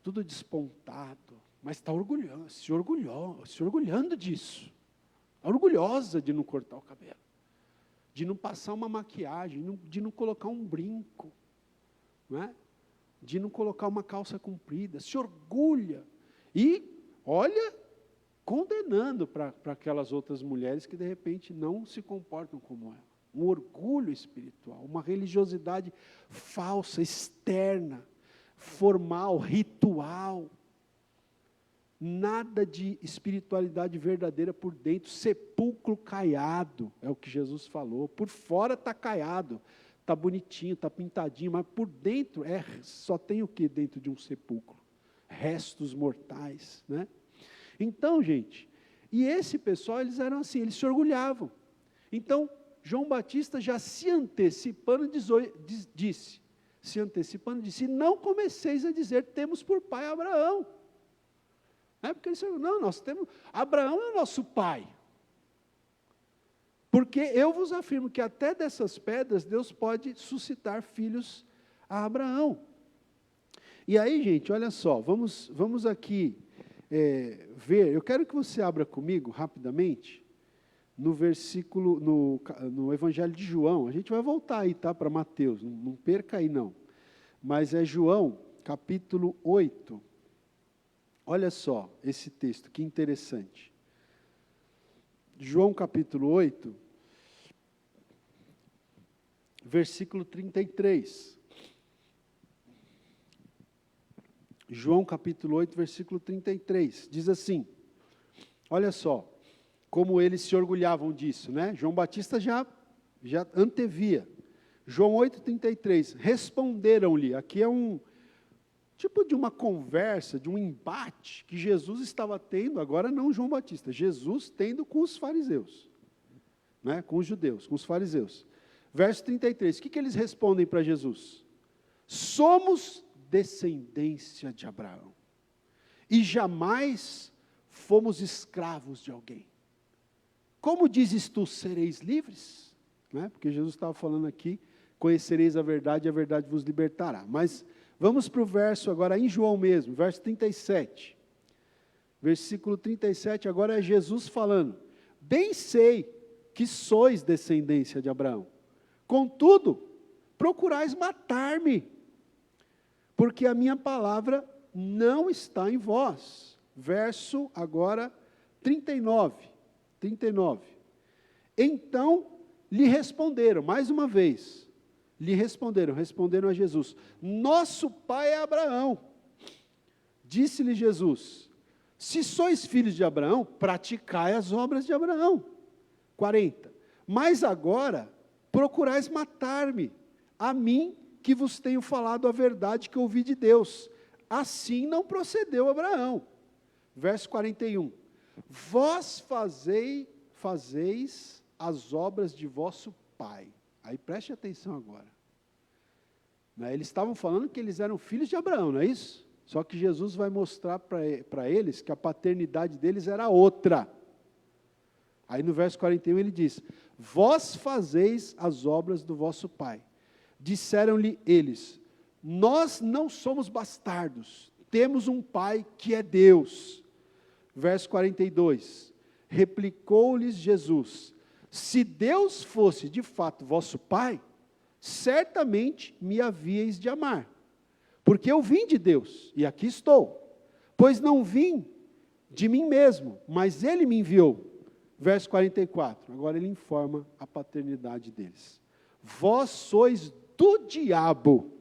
tudo despontado, mas está orgulhando, se orgulhando disso, está orgulhosa de não cortar o cabelo, de não passar uma maquiagem, de não colocar um brinco, não é? De não colocar uma calça comprida, se orgulha, e olha, condenando para aquelas outras mulheres que de repente não se comportam como ela. Um orgulho espiritual, uma religiosidade falsa, externa, formal, ritual, nada de espiritualidade verdadeira por dentro, sepulcro caiado, é o que Jesus falou, por fora está caiado, está bonitinho, está pintadinho, mas por dentro só tem o que dentro de um sepulcro? Restos mortais, né? Então, gente, e esse pessoal, eles eram assim, eles se orgulhavam. Então, João Batista já se antecipando disse, não comeceis a dizer, temos por pai Abraão. Porque eles disseram, não, nós temos, Abraão é o nosso pai. Porque eu vos afirmo que até dessas pedras, Deus pode suscitar filhos a Abraão. E aí, gente, olha só, vamos aqui ver, eu quero que você abra comigo, rapidamente, no versículo, no Evangelho de João, a gente vai voltar aí, tá, para Mateus, não perca aí não, mas é João, capítulo 8, olha só esse texto, que interessante, João capítulo 8, versículo 33, João capítulo 8, versículo 33, diz assim, olha só, como eles se orgulhavam disso, né? João Batista já antevia. João 8,33, responderam-lhe, aqui é um tipo de uma conversa, de um embate que Jesus estava tendo, agora não João Batista, Jesus tendo com os fariseus, né? Com os judeus, com os fariseus. Verso 33, o que eles respondem para Jesus? Somos descendência de Abraão, e jamais fomos escravos de alguém. Como dizes tu, sereis livres? Né? Porque Jesus estava falando aqui, conhecereis a verdade e a verdade vos libertará. Mas vamos para o verso agora em João mesmo, verso 37. Versículo 37, agora é Jesus falando. Bem sei que sois descendência de Abraão. Contudo, procurais matar-me, porque a minha palavra não está em vós. Verso agora 39. Então lhe responderam, mais uma vez, responderam a Jesus: nosso pai é Abraão. Disse-lhe Jesus: se sois filhos de Abraão, praticai as obras de Abraão. 40. Mas agora procurais matar-me, a mim que vos tenho falado a verdade que ouvi de Deus. Assim não procedeu Abraão. Verso 41. Vós fazeis as obras de vosso pai. Aí preste atenção agora. Eles estavam falando que eles eram filhos de Abraão, não é isso? Só que Jesus vai mostrar para eles que a paternidade deles era outra. Aí no verso 41 ele diz: vós fazeis as obras do vosso pai. Disseram-lhe eles: nós não somos bastardos, temos um pai que é Deus. Verso 42, replicou-lhes Jesus: se Deus fosse de fato vosso pai, certamente me havíeis de amar, porque eu vim de Deus, e aqui estou, pois não vim de mim mesmo, mas Ele me enviou. Verso 44, agora ele informa a paternidade deles: vós sois do diabo,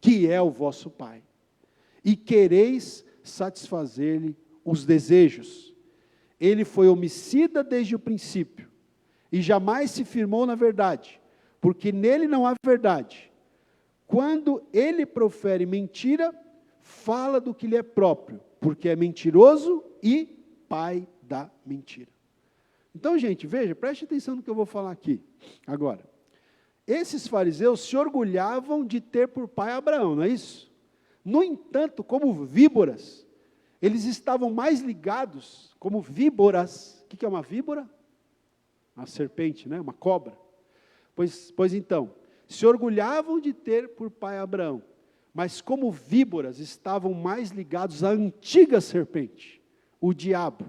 que é o vosso pai, e quereis satisfazer-lhe os desejos. Ele foi homicida desde o princípio, e jamais se firmou na verdade, porque nele não há verdade. Quando ele profere mentira, fala do que lhe é próprio, porque é mentiroso e pai da mentira. Então, gente, veja, preste atenção no que eu vou falar aqui agora. Esses fariseus se orgulhavam de ter por pai Abraão, não é isso? No entanto, como víboras, eles estavam mais ligados, como víboras. O que é uma víbora? Uma serpente, né? Uma cobra. Pois então, se orgulhavam de ter por pai Abraão, mas como víboras estavam mais ligados à antiga serpente, o diabo,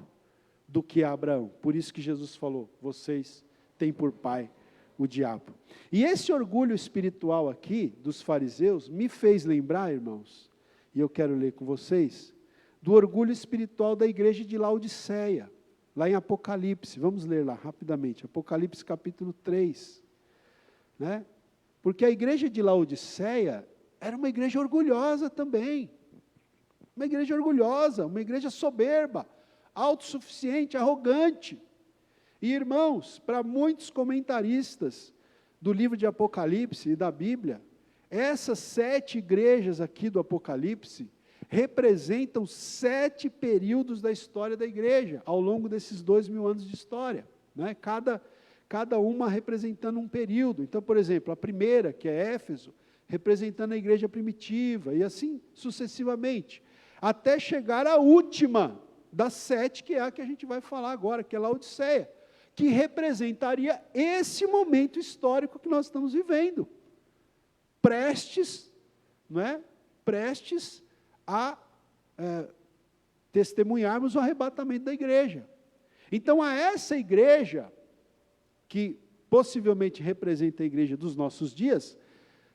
do que a Abraão. Por isso que Jesus falou: vocês têm por pai o diabo. E esse orgulho espiritual aqui, dos fariseus, me fez lembrar, irmãos, e eu quero ler com vocês, do orgulho espiritual da igreja de Laodiceia, lá em Apocalipse. Vamos ler lá rapidamente, Apocalipse capítulo 3. Né? Porque a igreja de Laodiceia era uma igreja orgulhosa também. Uma igreja orgulhosa, uma igreja soberba, autossuficiente, arrogante. E, irmãos, para muitos comentaristas do livro de Apocalipse e da Bíblia, essas 7 igrejas aqui do Apocalipse representam 7 períodos da história da igreja, ao longo desses 2000 anos de história, né? Cada uma representando um período. Então, por exemplo, a primeira, que é Éfeso, representando a igreja primitiva, e assim sucessivamente, até chegar à última das 7, que é a que a gente vai falar agora, que é Laodiceia, que representaria esse momento histórico que nós estamos vivendo, prestes a testemunharmos o arrebatamento da igreja. Então, a essa igreja, que possivelmente representa a igreja dos nossos dias,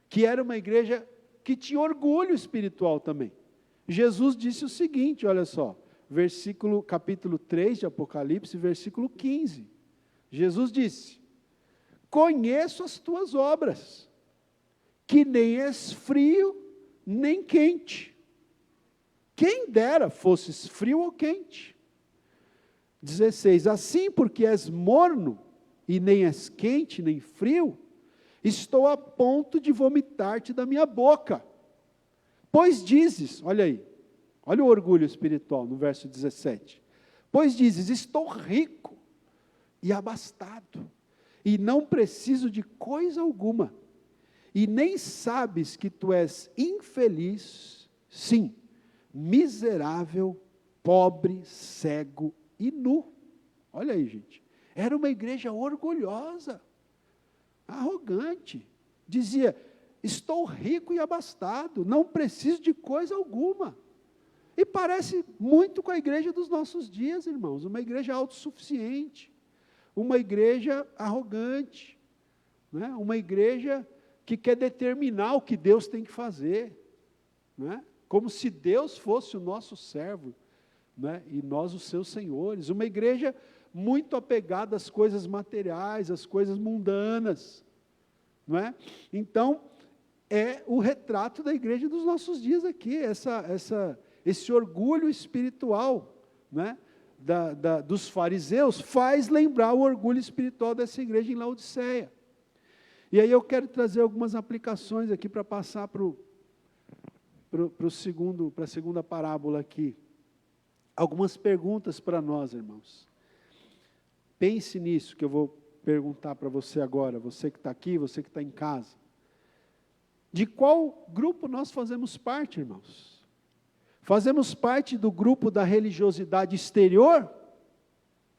que era uma igreja que tinha orgulho espiritual também, Jesus disse o seguinte, olha só, capítulo 3 de Apocalipse, versículo 15, Jesus disse: conheço as tuas obras, que nem és frio, nem quente. Quem dera fosses frio ou quente. 16, assim porque és morno, e nem és quente, nem frio, estou a ponto de vomitar-te da minha boca. Pois dizes, olha aí, olha o orgulho espiritual no verso 17. Pois dizes, estou rico e abastado, e não preciso de coisa alguma, e nem sabes que tu és infeliz, sim, miserável, pobre, cego e nu. Olha aí, gente, era uma igreja orgulhosa, arrogante, dizia, estou rico e abastado, não preciso de coisa alguma. E parece muito com a igreja dos nossos dias, irmãos, uma igreja autossuficiente, uma igreja arrogante, né? Uma igreja que quer determinar o que Deus tem que fazer, né? Como se Deus fosse o nosso servo, né? E nós os seus senhores. Uma igreja muito apegada às coisas materiais, às coisas mundanas, não é? Então, é o retrato da igreja dos nossos dias aqui, esse orgulho espiritual, né? Dos fariseus, faz lembrar o orgulho espiritual dessa igreja em Laodiceia. E aí eu quero trazer algumas aplicações aqui para passar para a segunda parábola aqui. Algumas perguntas para nós, irmãos. Pense nisso que eu vou perguntar para você agora, você que está aqui, você que está em casa. De qual grupo nós fazemos parte, irmãos? Fazemos parte do grupo da religiosidade exterior?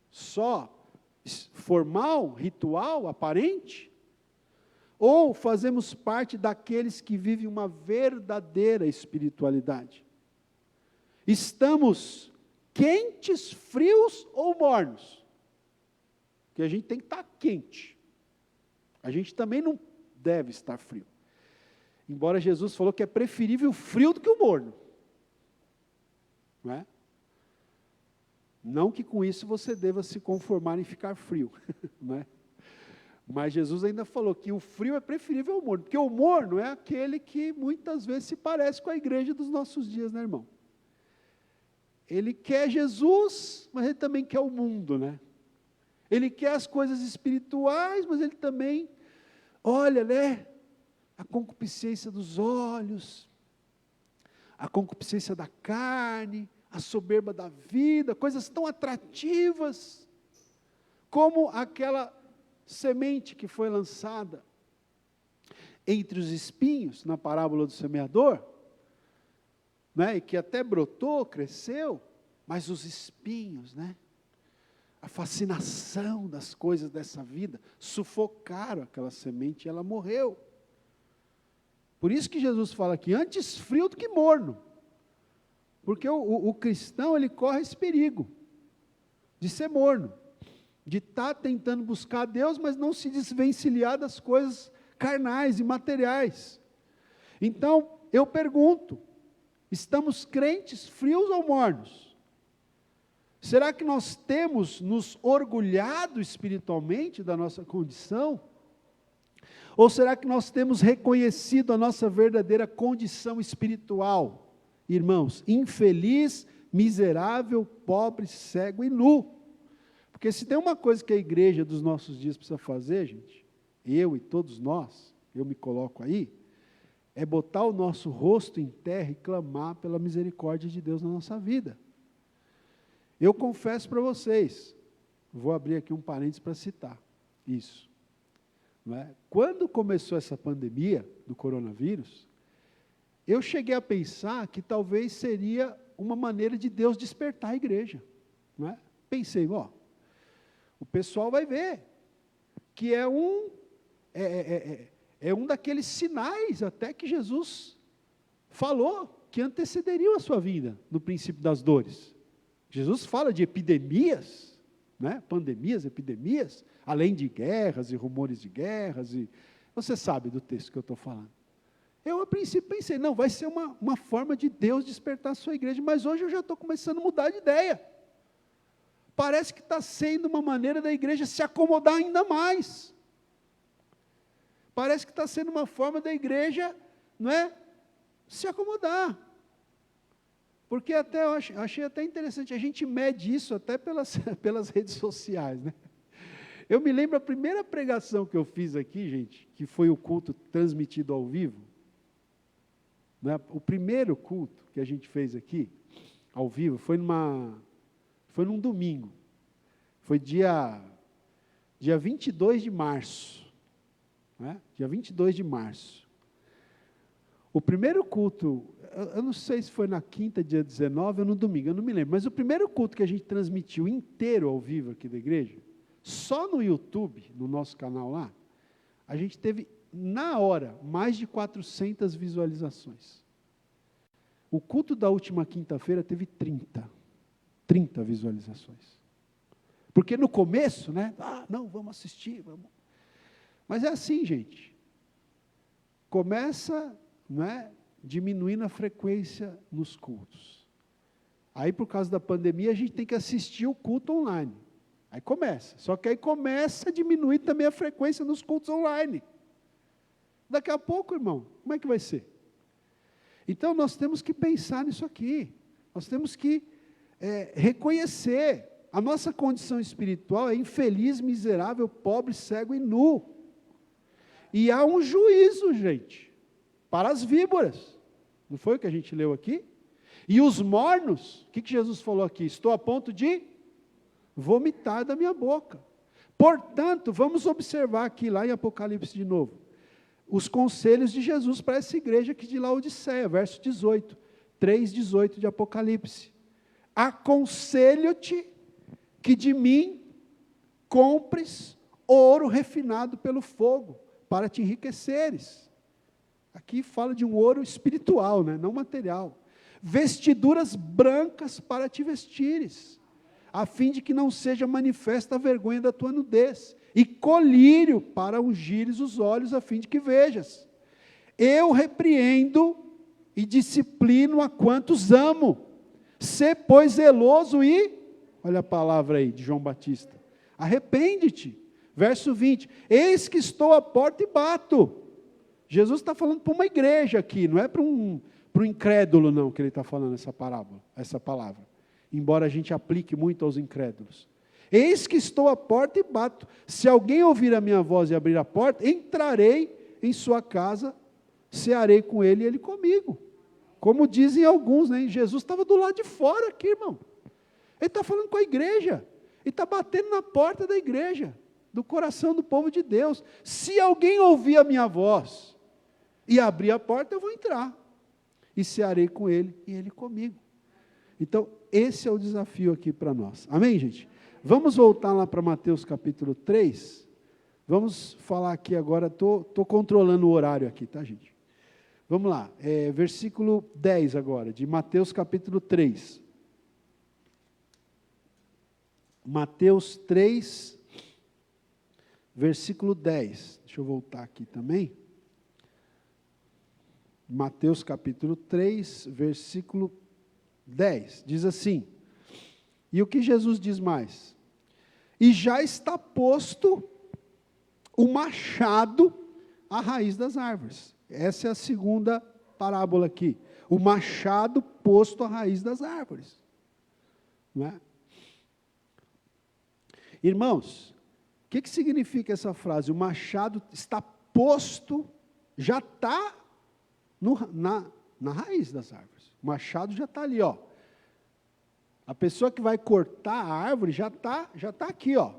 Só formal, ritual, aparente? Ou fazemos parte daqueles que vivem uma verdadeira espiritualidade? Estamos quentes, frios ou mornos? Porque a gente tem que estar quente. A gente também não deve estar frio. Embora Jesus falou que é preferível o frio do que o morno. Não é? Não que com isso você deva se conformar em ficar frio. Não é? Mas Jesus ainda falou que o frio é preferível ao morno. Porque o morno é aquele que muitas vezes se parece com a igreja dos nossos dias, né, irmão? Ele quer Jesus, mas ele também quer o mundo, né? Ele quer as coisas espirituais, mas ele também, olha, né? A concupiscência dos olhos, a concupiscência da carne, a soberba da vida, coisas tão atrativas, como aquela semente que foi lançada entre os espinhos, na parábola do semeador, né? E que até brotou, cresceu, mas os espinhos, né? A fascinação das coisas dessa vida, sufocaram aquela semente e ela morreu. Por isso que Jesus fala aqui, antes frio do que morno. Porque o cristão, ele corre esse perigo de ser morno, de estar tentando buscar Deus, mas não se desvencilhar das coisas carnais e materiais. Então, eu pergunto, estamos crentes frios ou mornos? Será que nós temos nos orgulhado espiritualmente da nossa condição? Ou será que nós temos reconhecido a nossa verdadeira condição espiritual? Irmãos, infeliz, miserável, pobre, cego e nu. Porque se tem uma coisa que a igreja dos nossos dias precisa fazer, gente, eu e todos nós, eu me coloco aí, é botar o nosso rosto em terra e clamar pela misericórdia de Deus na nossa vida. Eu confesso para vocês, vou abrir aqui um parênteses para citar isso. Não é? Quando começou essa pandemia do coronavírus, eu cheguei a pensar que talvez seria uma maneira de Deus despertar a igreja. Não é? Pensei, o pessoal vai ver que é um daqueles sinais até que Jesus falou que antecederiam a sua vinda no princípio das dores. Jesus fala de epidemias, né? Pandemias, epidemias, além de guerras e rumores de guerras, e você sabe do texto que eu estou falando. Eu, a princípio, pensei, não, vai ser uma forma de Deus despertar a sua igreja, mas hoje eu já estou começando a mudar de ideia. Parece que está sendo uma maneira da igreja se acomodar ainda mais. Parece que está sendo uma forma da igreja, não é, se acomodar. Porque até eu achei até interessante, a gente mede isso até pelas redes sociais, né? Eu me lembro a primeira pregação que eu fiz aqui, gente, que foi o culto transmitido ao vivo, né? O primeiro culto que a gente fez aqui, ao vivo, foi num domingo, foi dia 22 de março, né? Dia 22 de março. O primeiro culto, eu não sei se foi na quinta, dia 19, ou no domingo, eu não me lembro, mas o primeiro culto que a gente transmitiu inteiro ao vivo aqui da igreja, só no YouTube, no nosso canal lá, a gente teve, na hora, mais de 400 visualizações. O culto da última quinta-feira teve 30 visualizações. Porque no começo, né? Não, vamos assistir, vamos. Mas é assim, gente. Começa, né, diminuindo a frequência nos cultos. Aí, por causa da pandemia, a gente tem que assistir o culto online. Aí começa. Só que aí começa a diminuir também a frequência nos cultos online. Daqui a pouco, irmão, como é que vai ser? Então, nós temos que pensar nisso aqui. Nós temos que reconhecer. A nossa condição espiritual é infeliz, miserável, pobre, cego e nu. E há um juízo, gente, para as víboras. Não foi o que a gente leu aqui? E os mornos, o que Jesus falou aqui? Estou a ponto de vomitar da minha boca. Portanto, vamos observar aqui, lá em Apocalipse de novo, os conselhos de Jesus para essa igreja aqui de Laodiceia, verso 18, 3:18 de Apocalipse. Aconselho-te que de mim compres ouro refinado pelo fogo, para te enriqueceres. Aqui fala de um ouro espiritual, né? Não material. Vestiduras brancas para te vestires, a fim de que não seja manifesta a vergonha da tua nudez, e colírio para ungires os olhos, a fim de que vejas. Eu repreendo e disciplino a quantos amo. Sê, pois, zeloso e, olha a palavra aí de João Batista, arrepende-te. Verso 20, eis que estou à porta e bato. Jesus está falando para uma igreja aqui, não é para um incrédulo não, que ele está falando essa palavra. Embora a gente aplique muito aos incrédulos. Eis que estou à porta e bato. Se alguém ouvir a minha voz e abrir a porta, entrarei em sua casa, cearei com ele e ele comigo. Como dizem alguns, né? Jesus estava do lado de fora aqui, irmão. Ele está falando com a igreja. Ele está batendo na porta da igreja, do coração do povo de Deus. Se alguém ouvir a minha voz e abrir a porta, eu vou entrar. E cearei com ele e ele comigo. Então, esse é o desafio aqui para nós. Amém, gente? Vamos voltar lá para Mateus capítulo 3. Vamos falar aqui agora, estou controlando o horário aqui, tá, gente? Vamos lá, versículo 10 agora, de Mateus capítulo 3. Mateus 3, versículo 10. Deixa eu voltar aqui também. Mateus capítulo 3, versículo 10. Diz assim, e o que Jesus diz mais? E já está posto o machado à raiz das árvores. Essa é a segunda parábola aqui. O machado posto à raiz das árvores. Não é? Irmãos, o que significa essa frase? O machado está posto, já está na raiz das árvores. O machado já está ali, ó. A pessoa que vai cortar a árvore já está aqui, ó.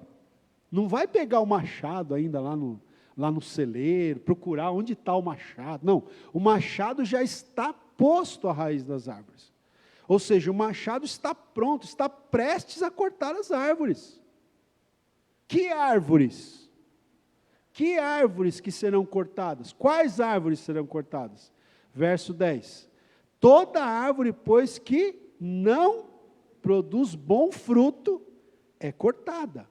Não vai pegar o machado ainda lá no celeiro, procurar onde está o machado. Não, o machado já está posto à raiz das árvores. Ou seja, o machado está pronto, está prestes a cortar as árvores. Que árvores? Que árvores que serão cortadas? Quais árvores serão cortadas? Verso 10. Toda árvore, pois, que não produz bom fruto, é cortada.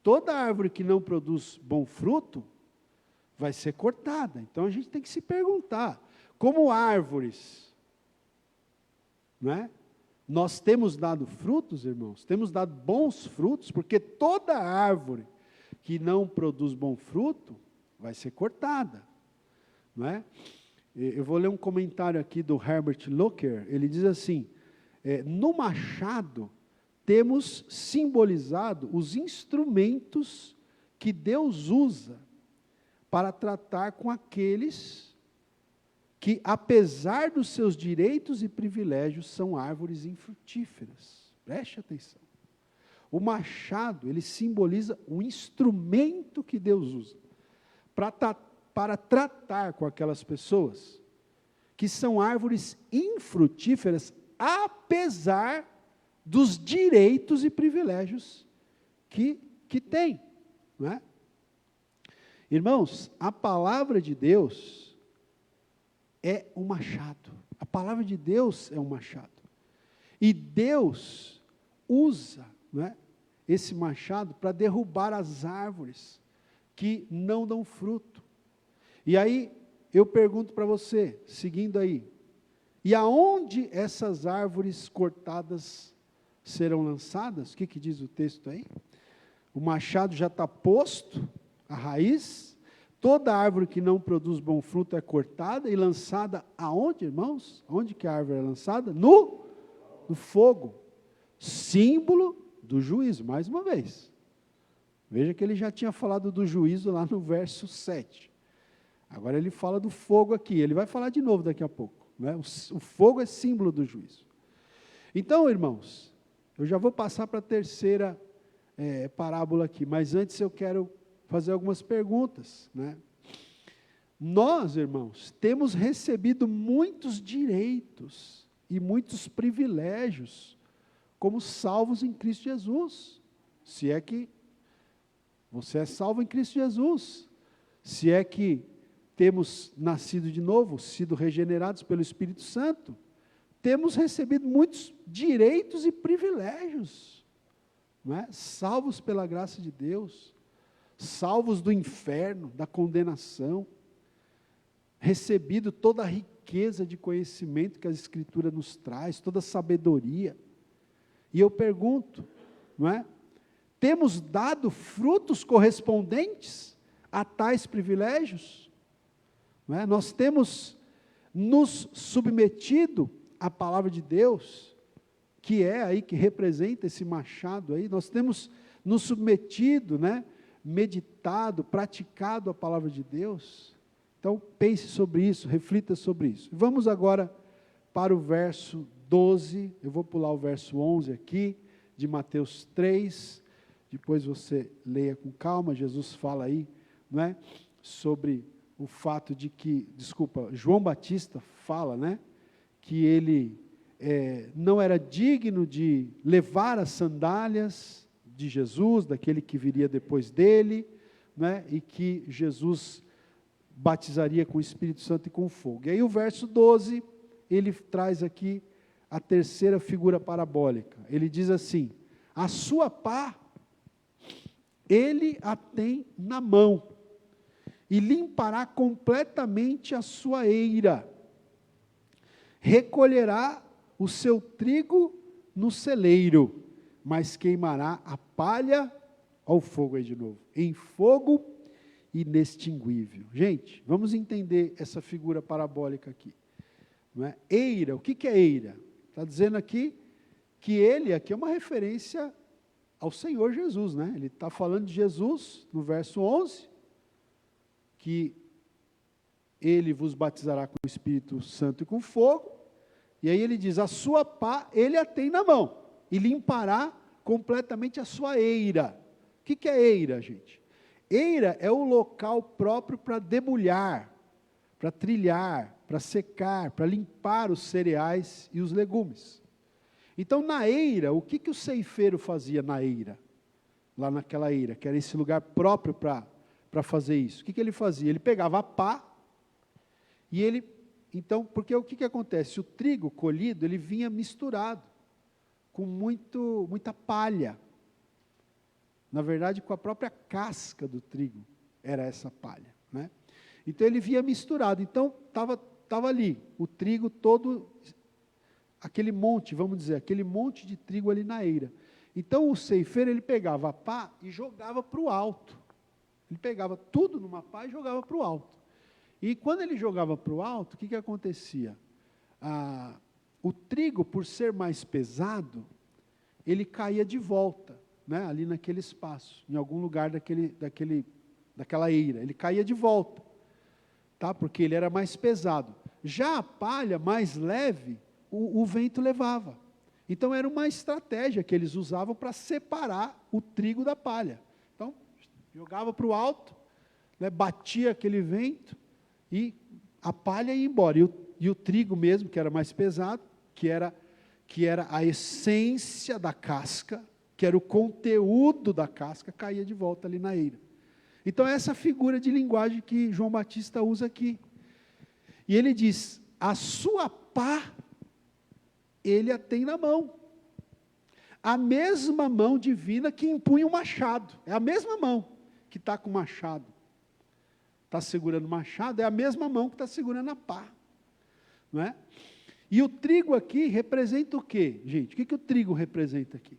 Toda árvore que não produz bom fruto, vai ser cortada. Então, a gente tem que se perguntar, como árvores, não é? Nós temos dado frutos, irmãos, temos dado bons frutos, porque toda árvore que não produz bom fruto, vai ser cortada, não é? Eu vou ler um comentário aqui do Herbert Locker, ele diz assim, no machado, temos simbolizado os instrumentos que Deus usa para tratar com aqueles que, apesar dos seus direitos e privilégios, são árvores infrutíferas. Preste atenção. O machado, ele simboliza o instrumento que Deus usa para tratar com aquelas pessoas que são árvores infrutíferas, apesar dos direitos e privilégios que têm, não é? Irmãos, a palavra de Deus é um machado. A palavra de Deus é um machado. E Deus usa, não é, esse machado para derrubar as árvores que não dão fruto. E aí, eu pergunto para você, seguindo aí, e aonde essas árvores cortadas serão lançadas? O que diz o texto aí? O machado já está posto, a raiz, toda árvore que não produz bom fruto é cortada e lançada aonde, irmãos? Onde que a árvore é lançada? No fogo, símbolo do juízo, mais uma vez. Veja que ele já tinha falado do juízo lá no verso 7. Agora ele fala do fogo aqui, ele vai falar de novo daqui a pouco. Né? O fogo é símbolo do juízo. Então, irmãos, eu já vou passar para a terceira parábola aqui, mas antes eu quero fazer algumas perguntas. Né? Nós, irmãos, temos recebido muitos direitos e muitos privilégios como salvos em Cristo Jesus. Se é que você é salvo em Cristo Jesus. Se é que temos nascido de novo, sido regenerados pelo Espírito Santo, temos recebido muitos direitos e privilégios, não é? Salvos pela graça de Deus, salvos do inferno, da condenação, recebido toda a riqueza de conhecimento que a Escritura nos traz, toda a sabedoria. E eu pergunto, não é? Temos dado frutos correspondentes a tais privilégios? Não é? Nós temos nos submetido à palavra de Deus, que é aí, que representa esse machado aí, nós temos nos submetido, né, meditado, praticado a palavra de Deus. Então pense sobre isso, reflita sobre isso. Vamos agora para o verso 12, eu vou pular o verso 11 aqui, de Mateus 3, depois você leia com calma, Jesus fala aí, não é, sobre o fato de que, João Batista fala, né, que ele não era digno de levar as sandálias de Jesus, daquele que viria depois dele, né, e que Jesus batizaria com o Espírito Santo e com fogo. E aí o verso 12, ele traz aqui a terceira figura parabólica. Ele diz assim: a sua pá, ele a tem na mão, e limpará completamente a sua eira, recolherá o seu trigo no celeiro, mas queimará a palha, ao fogo aí de novo, em fogo inextinguível. Gente, vamos entender essa figura parabólica aqui. Não é? Eira, o que é eira? Está dizendo aqui que ele, aqui é uma referência ao Senhor Jesus, né? Ele está falando de Jesus, no verso 11, que ele vos batizará com o Espírito Santo e com fogo, e aí ele diz, a sua pá, ele a tem na mão, e limpará completamente a sua eira. O que é eira, gente? Eira é o local próprio para debulhar, para trilhar, para secar, para limpar os cereais e os legumes. Então, na eira, o que o ceifeiro fazia na eira? Lá naquela eira, que era esse lugar próprio para fazer isso. O que ele fazia? Ele pegava a pá, e ele, então, porque o que acontece? O trigo colhido, ele vinha misturado, com muita palha. Na verdade, com a própria casca do trigo, era essa palha, né? Então, ele vinha misturado. Então, estava ali, o trigo todo, aquele monte, vamos dizer, aquele monte de trigo ali na eira. Então, o ceifeiro, ele pegava a pá e jogava para o alto. Ele pegava tudo numa pá e jogava para o alto. E quando ele jogava para o alto, o que acontecia? O trigo, por ser mais pesado, ele caía de volta, né, ali naquele espaço, em algum lugar daquela eira. Ele caía de volta, tá, porque ele era mais pesado. Já a palha, mais leve, o vento levava. Então, era uma estratégia que eles usavam para separar o trigo da palha. Então, jogava para o alto, né, batia aquele vento, e a palha ia embora. E o trigo mesmo, que era mais pesado, que era a essência da casca, que era o conteúdo da casca, caía de volta ali na eira. Então, essa figura de linguagem que João Batista usa aqui. E ele diz, a sua pá, ele a tem na mão. A mesma mão divina que impunha o machado. É a mesma mão que está com o machado. Está segurando o machado, é a mesma mão que está segurando a pá. Não é? E o trigo aqui representa o quê, gente? O que o trigo representa aqui?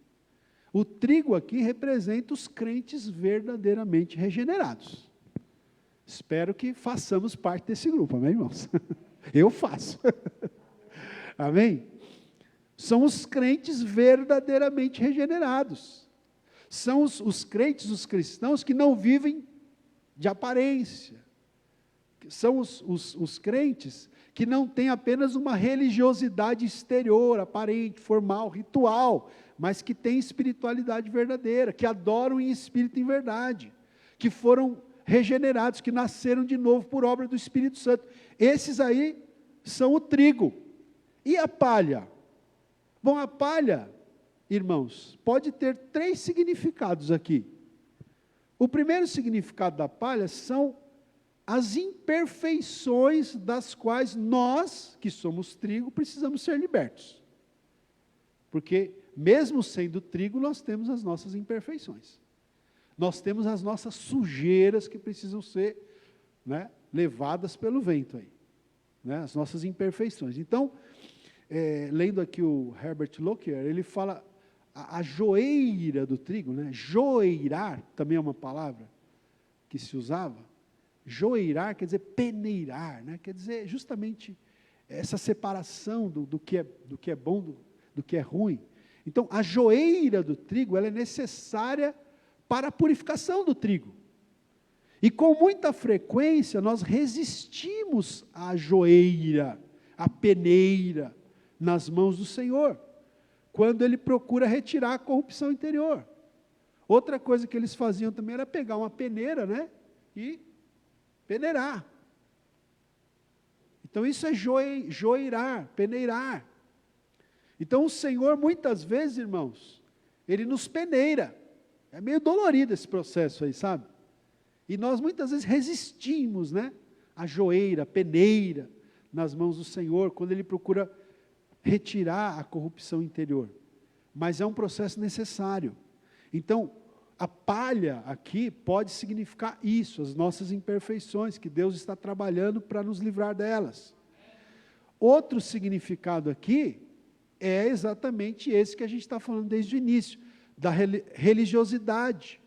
O trigo aqui representa os crentes verdadeiramente regenerados. Espero que façamos parte desse grupo, amém, irmãos? Eu faço. Amém? São os crentes verdadeiramente regenerados. São os crentes, os cristãos que não vivem de aparência. São os crentes que não têm apenas uma religiosidade exterior, aparente, formal, ritual, mas que têm espiritualidade verdadeira, que adoram em espírito e em verdade, que foram regenerados, que nasceram de novo por obra do Espírito Santo. Esses aí são o trigo. E a palha? Bom, a palha, irmãos, pode ter 3 significados aqui. O primeiro significado da palha são as imperfeições das quais nós, que somos trigo, precisamos ser libertos. Porque, mesmo sendo trigo, nós temos as nossas imperfeições. Nós temos as nossas sujeiras que precisam ser, né, levadas pelo vento aí. Né, as nossas imperfeições. Então, lendo aqui o Herbert Lockyer, ele fala a joeira do trigo, né, joeirar, também é uma palavra que se usava. Joeirar quer dizer peneirar, né, quer dizer justamente essa separação do que é bom, do que é ruim. Então, a joeira do trigo, ela é necessária para a purificação do trigo. E com muita frequência nós resistimos à joeira, à peneira, nas mãos do Senhor, quando Ele procura retirar a corrupção interior. Outra coisa que eles faziam também era pegar uma peneira, né, e peneirar. Então isso é joeirar, peneirar. Então o Senhor muitas vezes, irmãos, Ele nos peneira. É meio dolorido esse processo aí, sabe? E nós muitas vezes resistimos, né, à joeira, peneira, nas mãos do Senhor, quando Ele procura retirar a corrupção interior. Mas é um processo necessário. Então, a palha aqui pode significar isso, as nossas imperfeições, que Deus está trabalhando para nos livrar delas. Outro significado aqui é exatamente esse que a gente está falando desde o início, da religiosidade,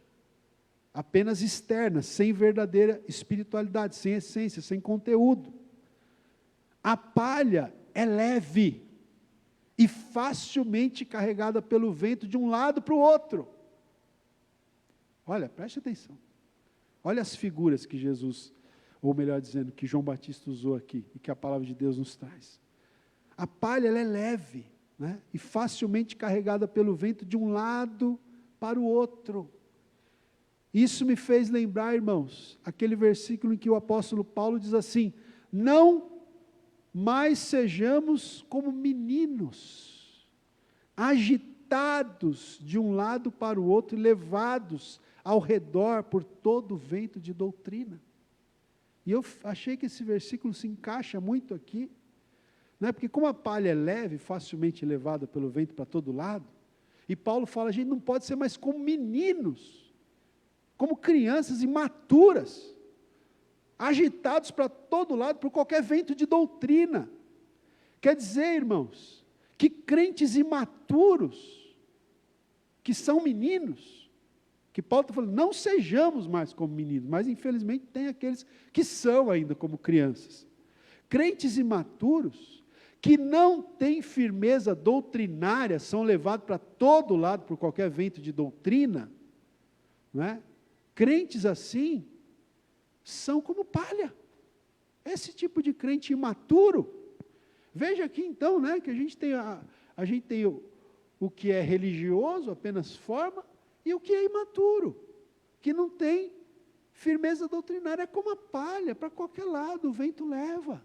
apenas externa, sem verdadeira espiritualidade, sem essência, sem conteúdo. A palha é leve e facilmente carregada pelo vento de um lado para o outro. Olha, preste atenção. Olha as figuras que Jesus, ou melhor dizendo, que João Batista usou aqui, e que a palavra de Deus nos traz. A palha, ela é leve, né, e facilmente carregada pelo vento de um lado para o outro. Isso me fez lembrar, irmãos, aquele versículo em que o apóstolo Paulo diz assim: não mais sejamos como meninos, agitados de um lado para o outro e levados ao redor por todo o vento de doutrina. E eu achei que esse versículo se encaixa muito aqui, né? Porque como a palha é leve, facilmente levada pelo vento para todo lado, e Paulo fala, a gente não pode ser mais como meninos, como crianças imaturas, agitados para todo lado por qualquer vento de doutrina. Quer dizer, irmãos, que crentes imaturos, que são meninos, que Paulo está falando, não sejamos mais como meninos, mas infelizmente tem aqueles que são ainda como crianças. Crentes imaturos, que não têm firmeza doutrinária, são levados para todo lado por qualquer vento de doutrina, não é? Crentes assim, são como palha. Esse tipo de crente imaturo. Veja aqui então, né, que a gente tem o que é religioso, apenas forma, e o que é imaturo, que não tem firmeza doutrinária, é como a palha, para qualquer lado o vento leva.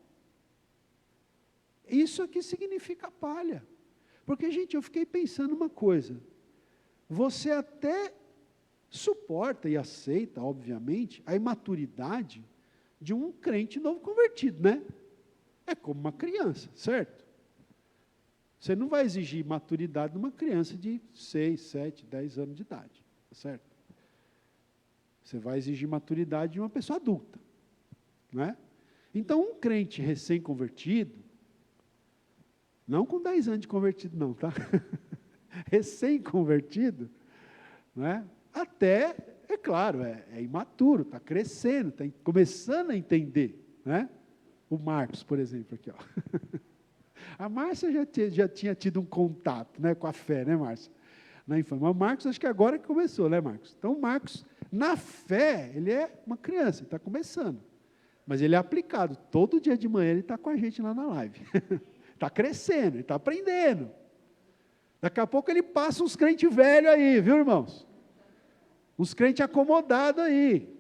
Isso aqui significa palha. Porque, gente, eu fiquei pensando uma coisa, você até suporta e aceita, obviamente, a imaturidade de um crente novo convertido, né? É como uma criança, certo? Você não vai exigir maturidade de uma criança de 6, 7, 10 anos de idade, tá certo? Você vai exigir maturidade de uma pessoa adulta, não é? Então, um crente recém-convertido, não com 10 anos de convertido não, tá? Recém-convertido, não é? Até, é claro, é imaturo, está crescendo, está começando a entender, né? O Marcos, por exemplo, aqui, ó. A Márcia já tinha tido um contato, né, com a fé, né, Márcia? Na infância. Mas o Marcos, acho que agora que começou, né, Marcos? Então, o Marcos, na fé, ele é uma criança, ele está começando. Mas ele é aplicado. Todo dia de manhã ele está com a gente lá na live. Está crescendo, ele está aprendendo. Daqui a pouco ele passa uns crentes velhos aí, viu, irmãos? Uns crentes acomodados aí.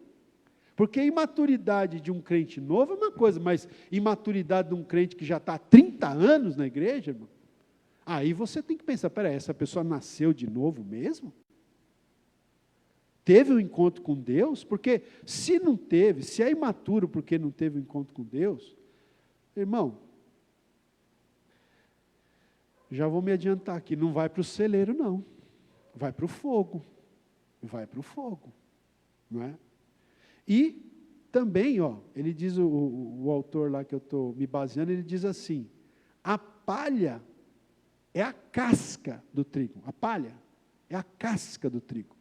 Porque a imaturidade de um crente novo é uma coisa, mas imaturidade de um crente que já está há 30 anos na igreja, irmão, aí você tem que pensar, peraí, essa pessoa nasceu de novo mesmo? Teve um encontro com Deus? Porque se não teve, se é imaturo porque não teve um encontro com Deus, irmão, já vou me adiantar aqui, não vai para o celeiro não, vai para o fogo, não é? E também, ó, ele diz, o autor lá que eu estou me baseando, ele diz assim, a palha é a casca do trigo, a palha é a casca do trigo,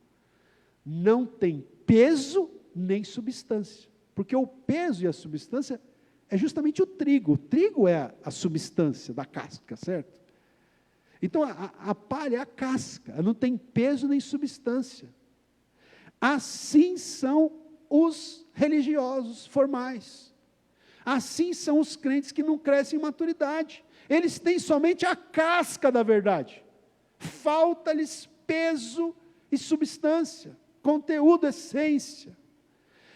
não tem peso nem substância, porque o peso e a substância é justamente o trigo é a substância da casca, certo? Então, a palha é a casca, ela não tem peso nem substância, assim são os religiosos formais. Assim são os crentes que não crescem em maturidade. Eles têm somente a casca da verdade. Falta-lhes peso e substância, conteúdo, essência.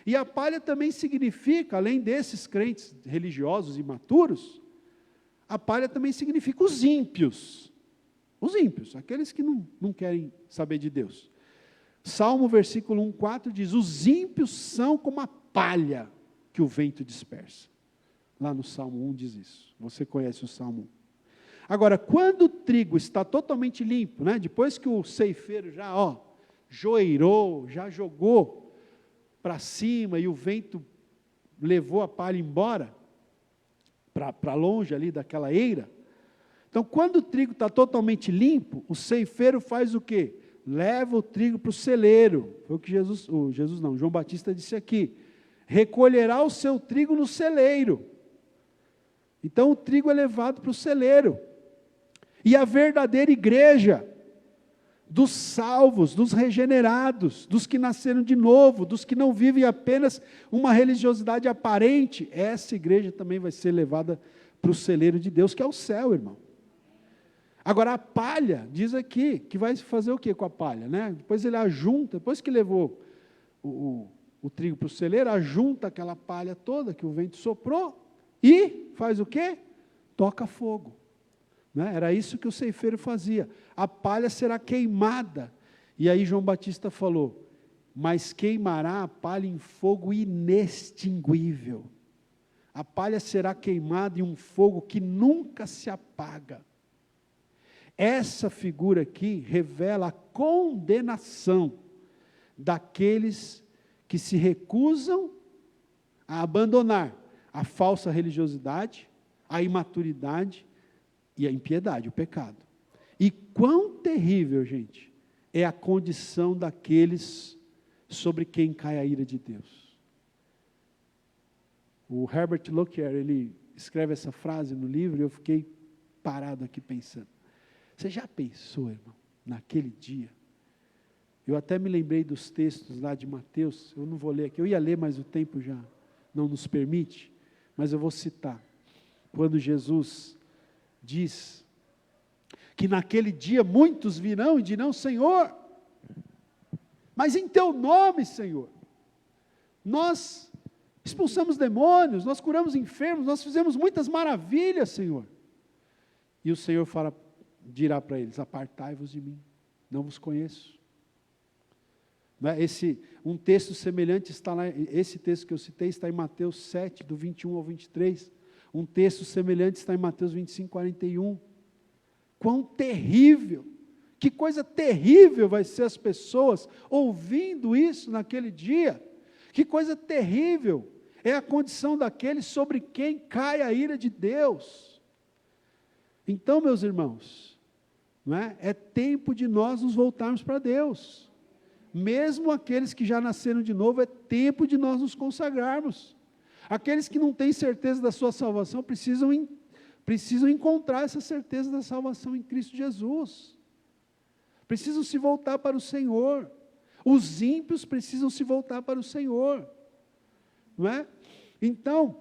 E a palha também significa, além desses crentes religiosos imaturos, a palha também significa os ímpios. Os ímpios, aqueles que não querem saber de Deus. Salmo, versículo 1,4 diz, os ímpios são como a palha que o vento dispersa. Lá no Salmo 1 diz isso. Você conhece o Salmo 1. Agora, quando o trigo está totalmente limpo, né, depois que o ceifeiro já joeirou, já jogou para cima e o vento levou a palha embora, para longe ali daquela eira. Então, quando o trigo está totalmente limpo, o ceifeiro faz o quê? Leva o trigo para o celeiro. Foi o que João Batista disse aqui. Recolherá o seu trigo no celeiro. Então o trigo é levado para o celeiro. E a verdadeira igreja, dos salvos, dos regenerados, dos que nasceram de novo, dos que não vivem apenas uma religiosidade aparente, essa igreja também vai ser levada para o celeiro de Deus, que é o céu, irmão. Agora a palha, diz aqui, que vai fazer o que com a palha, né? Depois ele ajunta, depois que levou o trigo para o celeiro, ajunta aquela palha toda que o vento soprou e faz o quê? Toca fogo. Né? Era isso que o ceifeiro fazia. A palha será queimada. E aí João Batista falou, mas queimará a palha em fogo inextinguível. A palha será queimada em um fogo que nunca se apaga. Essa figura aqui revela a condenação daqueles que se recusam a abandonar a falsa religiosidade, a imaturidade e a impiedade, o pecado. E quão terrível, gente, é a condição daqueles sobre quem cai a ira de Deus. O Herbert Lockyer, ele escreve essa frase no livro e eu fiquei parado aqui pensando. Você já pensou, irmão, naquele dia? Eu até me lembrei dos textos lá de Mateus, eu não vou ler aqui, eu ia ler, mas o tempo já não nos permite, mas eu vou citar. Quando Jesus diz que naquele dia muitos virão e dirão, Senhor, mas em teu nome, Senhor, nós expulsamos demônios, nós curamos enfermos, nós fizemos muitas maravilhas, Senhor. E o Senhor dirá para eles, apartai-vos de mim, não vos conheço. Um texto semelhante está lá, esse texto que eu citei está em Mateus 7, do 21 ao 23, um texto semelhante está em Mateus 25, 41, Quão terrível, que coisa terrível vai ser as pessoas ouvindo isso naquele dia. Que coisa terrível é a condição daqueles sobre quem cai a ira de Deus. Então, meus irmãos, não é? É tempo de nós nos voltarmos para Deus. Mesmo aqueles que já nasceram de novo, é tempo de nós nos consagrarmos. Aqueles que não têm certeza da sua salvação, precisam encontrar essa certeza da salvação em Cristo Jesus. Precisam se voltar para o Senhor. Os ímpios precisam se voltar para o Senhor. Não é? Então,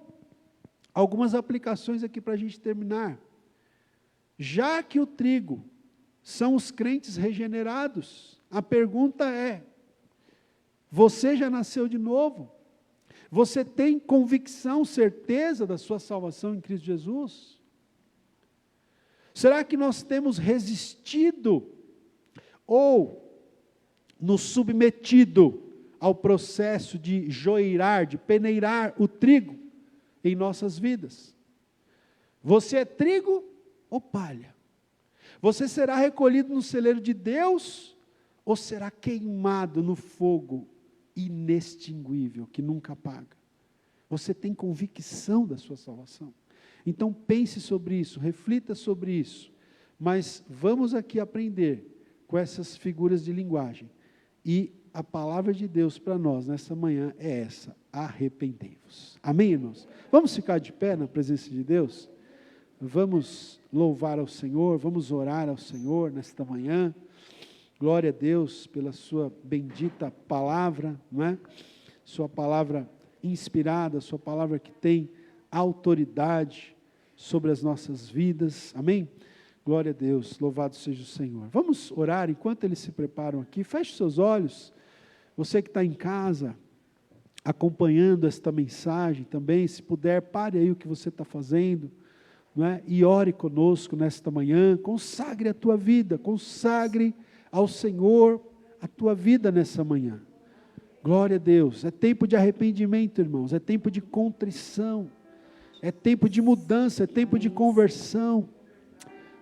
algumas aplicações aqui para a gente terminar. Já que o trigo são os crentes regenerados, a pergunta é: você já nasceu de novo? Você tem convicção, certeza da sua salvação em Cristo Jesus? Será que nós temos resistido ou nos submetido ao processo de joeirar, de peneirar o trigo em nossas vidas? Você é trigo ou palha? Você será recolhido no celeiro de Deus ou será queimado no fogo inextinguível, que nunca apaga? Você tem convicção da sua salvação? Então pense sobre isso, reflita sobre isso, mas vamos aqui aprender com essas figuras de linguagem, e a palavra de Deus para nós nessa manhã é essa: arrependei-vos. Amém, irmãos? Vamos ficar de pé na presença de Deus? Vamos louvar ao Senhor, vamos orar ao Senhor nesta manhã. Glória a Deus pela sua bendita palavra, não é? Sua palavra inspirada, sua palavra que tem autoridade sobre as nossas vidas. Amém? Glória a Deus, louvado seja o Senhor. Vamos orar enquanto eles se preparam aqui. Feche seus olhos. Você que está em casa, acompanhando esta mensagem também, se puder, pare aí o que você está fazendo, não é? E ore conosco nesta manhã. Consagre a tua vida, consagre ao Senhor a tua vida nessa manhã. Glória a Deus. É tempo de arrependimento, irmãos, é tempo de contrição, é tempo de mudança, é tempo de conversão.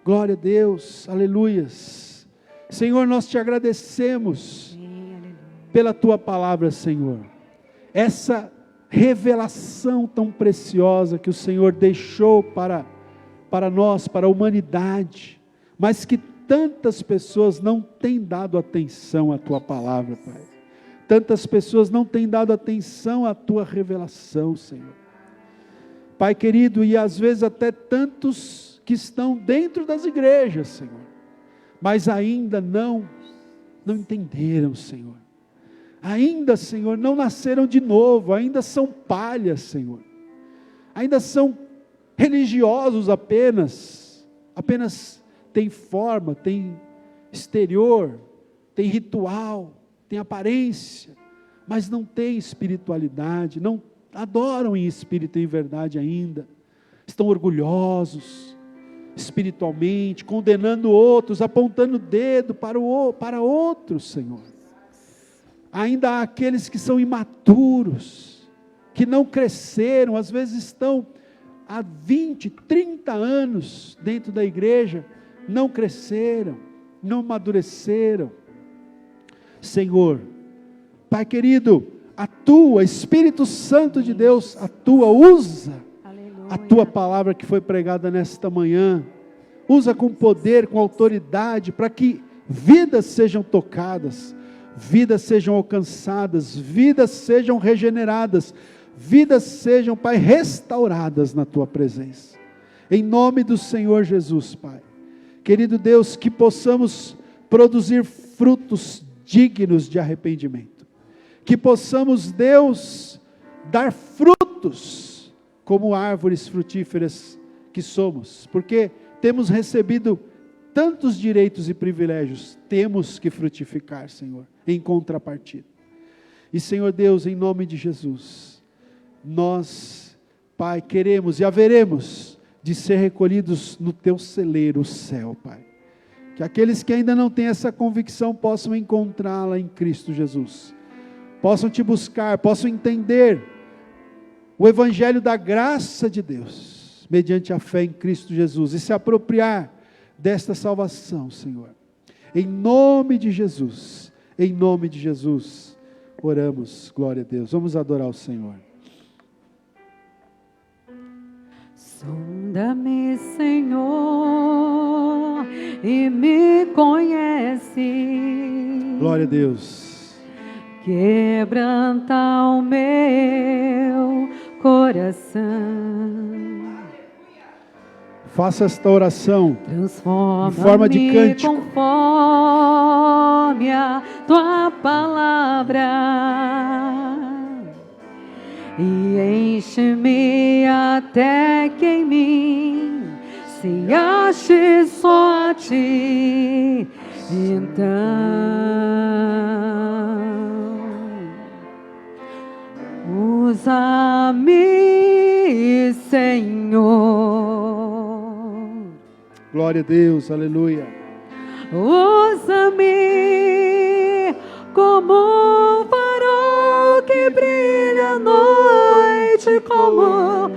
Glória a Deus, aleluias. Senhor, nós te agradecemos pela tua palavra, Senhor. Essa revelação tão preciosa que o Senhor deixou para nós, para a humanidade, mas que tantas pessoas não têm dado atenção à tua palavra, Pai. Tantas pessoas não têm dado atenção à tua revelação, Senhor. Pai querido, e às vezes até tantos que estão dentro das igrejas, Senhor, mas ainda não entenderam, Senhor. Ainda, Senhor, não nasceram de novo, ainda são palhas, Senhor. Ainda são religiosos apenas tem forma, tem exterior, tem ritual, tem aparência, mas não tem espiritualidade, não adoram em espírito e em verdade ainda. Estão orgulhosos espiritualmente, condenando outros, apontando o dedo para outros, Senhor. Ainda há aqueles que são imaturos, que não cresceram, às vezes estão há 20, 30 anos dentro da igreja, não cresceram, não amadureceram. Senhor, Pai querido, atua, Espírito Santo de Deus, atua, usa a tua palavra que foi pregada nesta manhã, usa com poder, com autoridade, para que vidas sejam tocadas, vidas sejam alcançadas, vidas sejam regeneradas, vidas sejam, Pai, restauradas na tua presença, em nome do Senhor Jesus, Pai. Querido Deus, que possamos produzir frutos dignos de arrependimento, que possamos, Deus, dar frutos como árvores frutíferas que somos, porque temos recebido tantos direitos e privilégios, temos que frutificar, Senhor, em contrapartida. E Senhor Deus, em nome de Jesus, nós, Pai, queremos e haveremos de ser recolhidos no teu celeiro, o céu, Pai. Que aqueles que ainda não têm essa convicção possam encontrá-la em Cristo Jesus, possam te buscar, possam entender o evangelho da graça de Deus, mediante a fé em Cristo Jesus, e se apropriar desta salvação, Senhor. Em nome de Jesus, oramos, glória a Deus. Vamos adorar o Senhor. Sonda-me, Senhor, e me conhece. Glória a Deus. Quebranta o meu coração. Faça esta oração Transforma-me em forma de cântico. Conforme a tua palavra. E enche-me até que em mim se ache só a ti. Então, usa-me, Senhor. Glória a Deus, aleluia. Usa-me como um farol que brilha à noite, como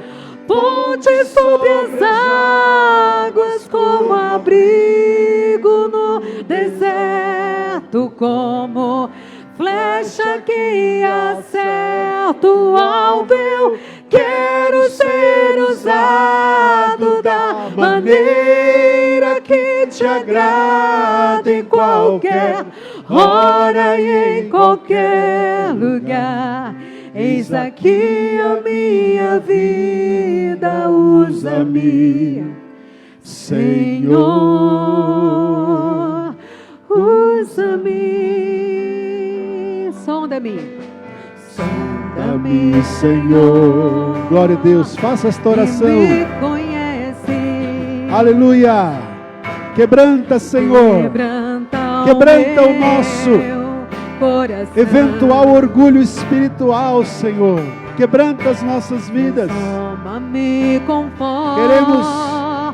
ponte sobre as águas, como abrigo no deserto, como flecha que acerta o alvo. Eu quero ser usado da maneira que te agrada, em qualquer hora e em qualquer lugar. Eis aqui a minha vida, usa-me, Senhor, usa-me. Sonda-me, sonda-me, Senhor. Glória a Deus, faça esta oração. Me conhece. Aleluia. Quebranta, Senhor. Quebranta o nosso coração. Eventual orgulho espiritual, Senhor. Quebranta as nossas vidas. Queremos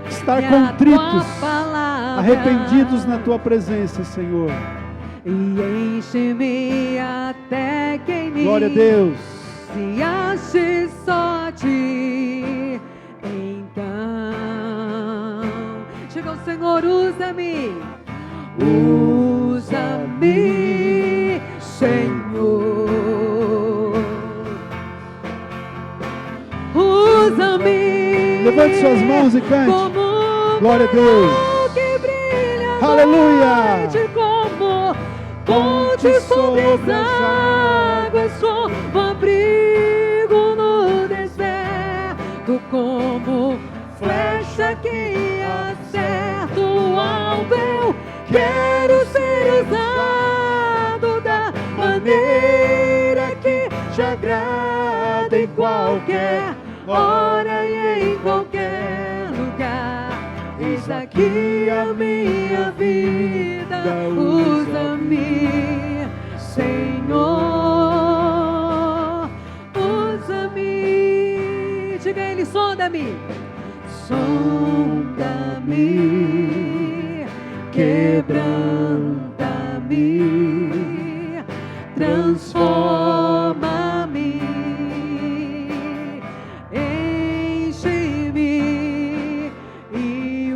estar contritos, arrependidos na tua presença, Senhor. E enche-me até que em mim, glória a Deus, se ache só a ti. Então chegou o Senhor, usa-me, usa-me, Senhor, usa-me. Levante suas mãos e cante. Glória a Deus. Aleluia. Como ponte sobre as águas, como abrigo no deserto, como flecha que acerta o alvo. Eu quero ser usado da maneira que te agrada, em qualquer hora e em qualquer lugar. Eis aqui a minha vida, usa-me, Senhor, usa-me. Diga a Ele, sonda-me, sonda-me, quebranta-me, transforma-me, enche-me e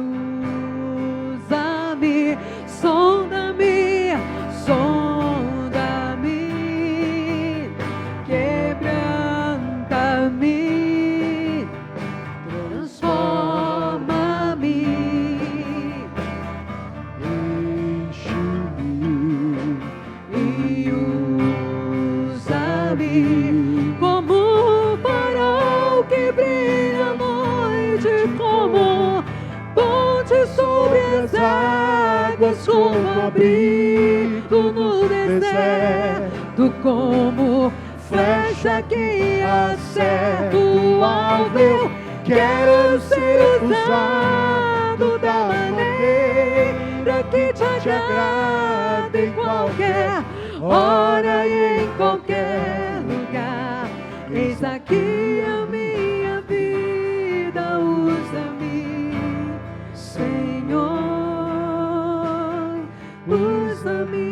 usa-me. Sonda-me, sonda-me, quebranta-me, transforma-me, enche-me e usa-me como um farol que brilha à noite, como ponte sobre as águas, como abrigo no deserto, como flecha que acerta o alvo. Eu quero ser usado da maneira que te agrada, em qualquer hora e em qualquer lugar. Eis aqui a minha vida, usa-me, Senhor, usa-me.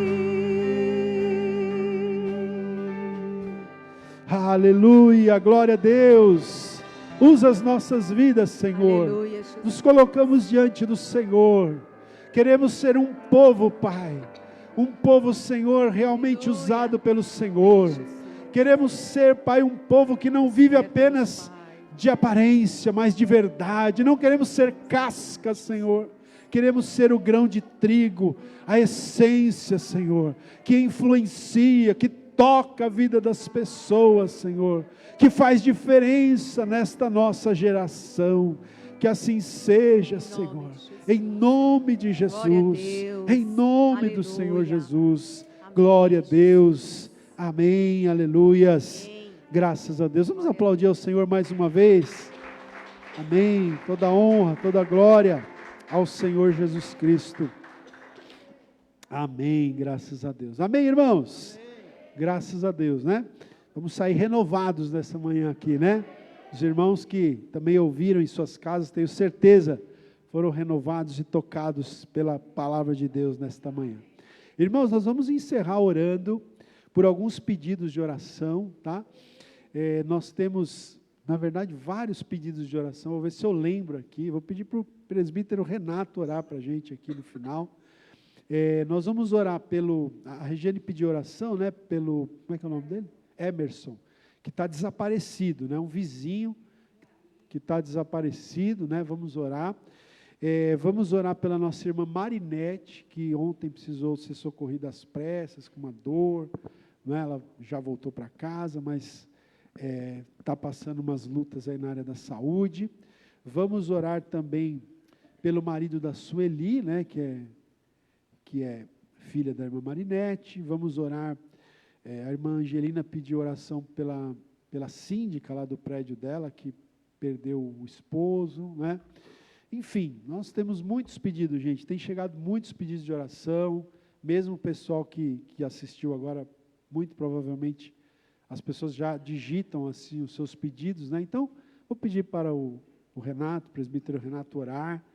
Aleluia, glória a Deus. Usa as nossas vidas, Senhor. Aleluia, Jesus. Nos colocamos diante do Senhor. Queremos ser um povo, Pai. Um povo, Senhor, realmente usado pelo Senhor. Queremos ser, Pai, um povo que não vive apenas de aparência, mas de verdade. Não queremos ser casca, Senhor. Queremos ser o grão de trigo, a essência, Senhor, que influencia, que toca a vida das pessoas, Senhor, que faz diferença nesta nossa geração. Que assim seja, Senhor, em nome de Jesus, em nome do Senhor Jesus. Glória a Deus, amém, aleluias, graças a Deus. Vamos aplaudir ao Senhor mais uma vez, amém, toda honra, toda glória ao Senhor Jesus Cristo, amém, graças a Deus, amém, irmãos, graças a Deus, né? Vamos sair renovados nessa manhã aqui, né? Os irmãos que também ouviram em suas casas, tenho certeza, foram renovados e tocados pela palavra de Deus nesta manhã. Irmãos, nós vamos encerrar orando por alguns pedidos de oração, tá? Nós temos, na verdade, vários pedidos de oração. Vou ver se eu lembro aqui. Vou pedir para o presbítero Renato orar para a gente aqui no final. Nós vamos orar a Regiane pediu oração, né? Como é que é o nome dele? Emerson, que está desaparecido, né? Um vizinho que está desaparecido, né? Vamos orar. Vamos orar pela nossa irmã Marinete, que ontem precisou ser socorrida às pressas, com uma dor, né? Ela já voltou para casa, mas está passando umas lutas aí na área da saúde. Vamos orar também pelo marido da Sueli, né? Que é filha da irmã Marinete. Vamos orar, a irmã Angelina pediu oração pela síndica lá do prédio dela, que perdeu o esposo, né? Enfim, nós temos muitos pedidos, gente, tem chegado muitos pedidos de oração, mesmo o pessoal que assistiu agora, muito provavelmente, as pessoas já digitam assim os seus pedidos, né? Então, vou pedir para o Renato, o presbítero Renato, orar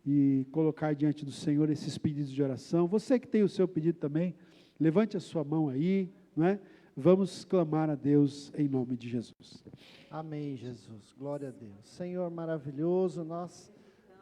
e colocar diante do Senhor esses pedidos de oração. Você que tem o seu pedido também, levante a sua mão aí, não é? Vamos clamar a Deus em nome de Jesus. Amém, Jesus, glória a Deus. Senhor maravilhoso, nós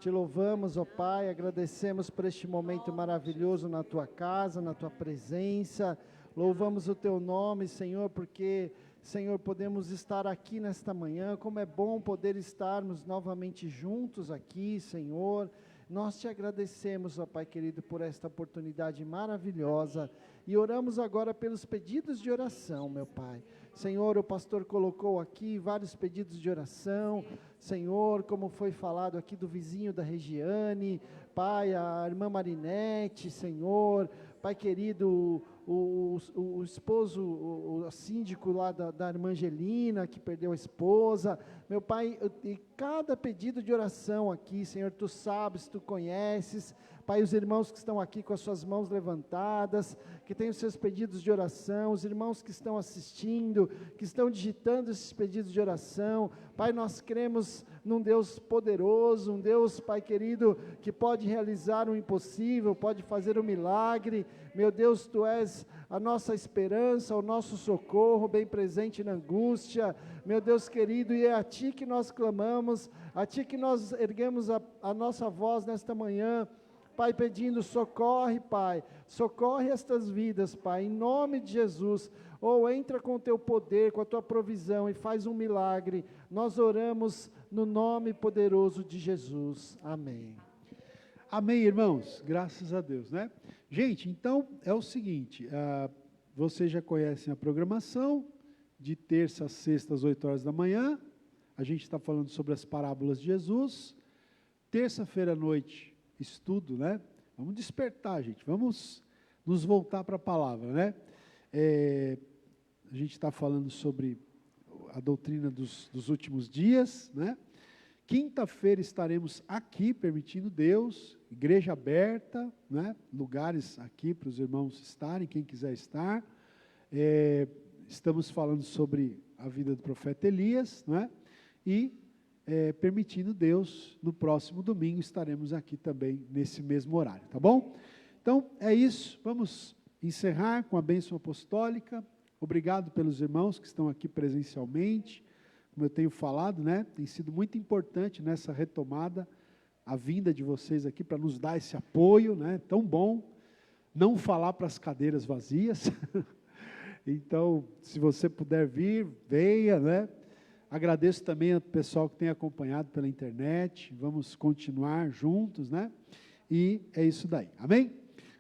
te louvamos, ó Pai, agradecemos por este momento maravilhoso na Tua casa, na Tua presença, louvamos o Teu nome, Senhor, porque, Senhor, podemos estar aqui nesta manhã, como é bom poder estarmos novamente juntos aqui, Senhor. Nós te agradecemos, ó Pai querido, por esta oportunidade maravilhosa e oramos agora pelos pedidos de oração, meu Pai. Senhor, o pastor colocou aqui vários pedidos de oração, Senhor, como foi falado aqui do vizinho da Regiane, Pai, a irmã Marinete, Senhor, Pai querido, o esposo, o síndico lá da irmã Angelina, que perdeu a esposa, meu Pai, e cada pedido de oração aqui, Senhor, Tu sabes, Tu conheces, Pai, os irmãos que estão aqui com as suas mãos levantadas, que têm os seus pedidos de oração, os irmãos que estão assistindo, que estão digitando esses pedidos de oração, Pai, nós cremos num Deus poderoso, um Deus, Pai querido, que pode realizar o impossível, pode fazer o milagre. Meu Deus, Tu és a nossa esperança, o nosso socorro, bem presente na angústia, meu Deus querido, e é a Ti que nós clamamos, a Ti que nós erguemos a nossa voz nesta manhã, Pai, pedindo socorre, Pai, socorre estas vidas, Pai, em nome de Jesus. Entra com o Teu poder, com a Tua provisão e faz um milagre. Nós oramos no nome poderoso de Jesus. Amém. Amém, irmãos, graças a Deus, né? Gente, então é o seguinte, vocês já conhecem a programação, de terça a sexta às 8 horas da manhã, a gente está falando sobre as parábolas de Jesus. Terça-feira à noite, estudo, né? Vamos despertar, gente, vamos nos voltar para a palavra, né? A gente está falando sobre a doutrina dos últimos dias, né? Quinta-feira estaremos aqui, permitindo Deus, igreja aberta, né? Lugares aqui para os irmãos estarem, quem quiser estar. Estamos falando sobre a vida do profeta Elias, né? E permitindo Deus, no próximo domingo estaremos aqui também nesse mesmo horário, tá bom? Então é isso, vamos encerrar com a bênção apostólica. Obrigado pelos irmãos que estão aqui presencialmente. Como eu tenho falado, né, tem sido muito importante nessa retomada a vinda de vocês aqui para nos dar esse apoio, né? Tão bom não falar para as cadeiras vazias. Então, se você puder vir, venha, né? Agradeço também ao pessoal que tem acompanhado pela internet. Vamos continuar juntos, né? E é isso daí. Amém?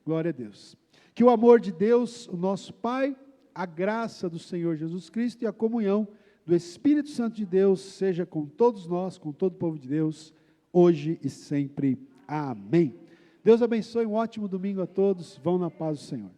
Glória a Deus. Que o amor de Deus, o nosso Pai, a graça do Senhor Jesus Cristo e a comunhão do Espírito Santo de Deus seja com todos nós, com todo o povo de Deus, hoje e sempre. Amém. Deus abençoe, um ótimo domingo a todos. Vão na paz do Senhor.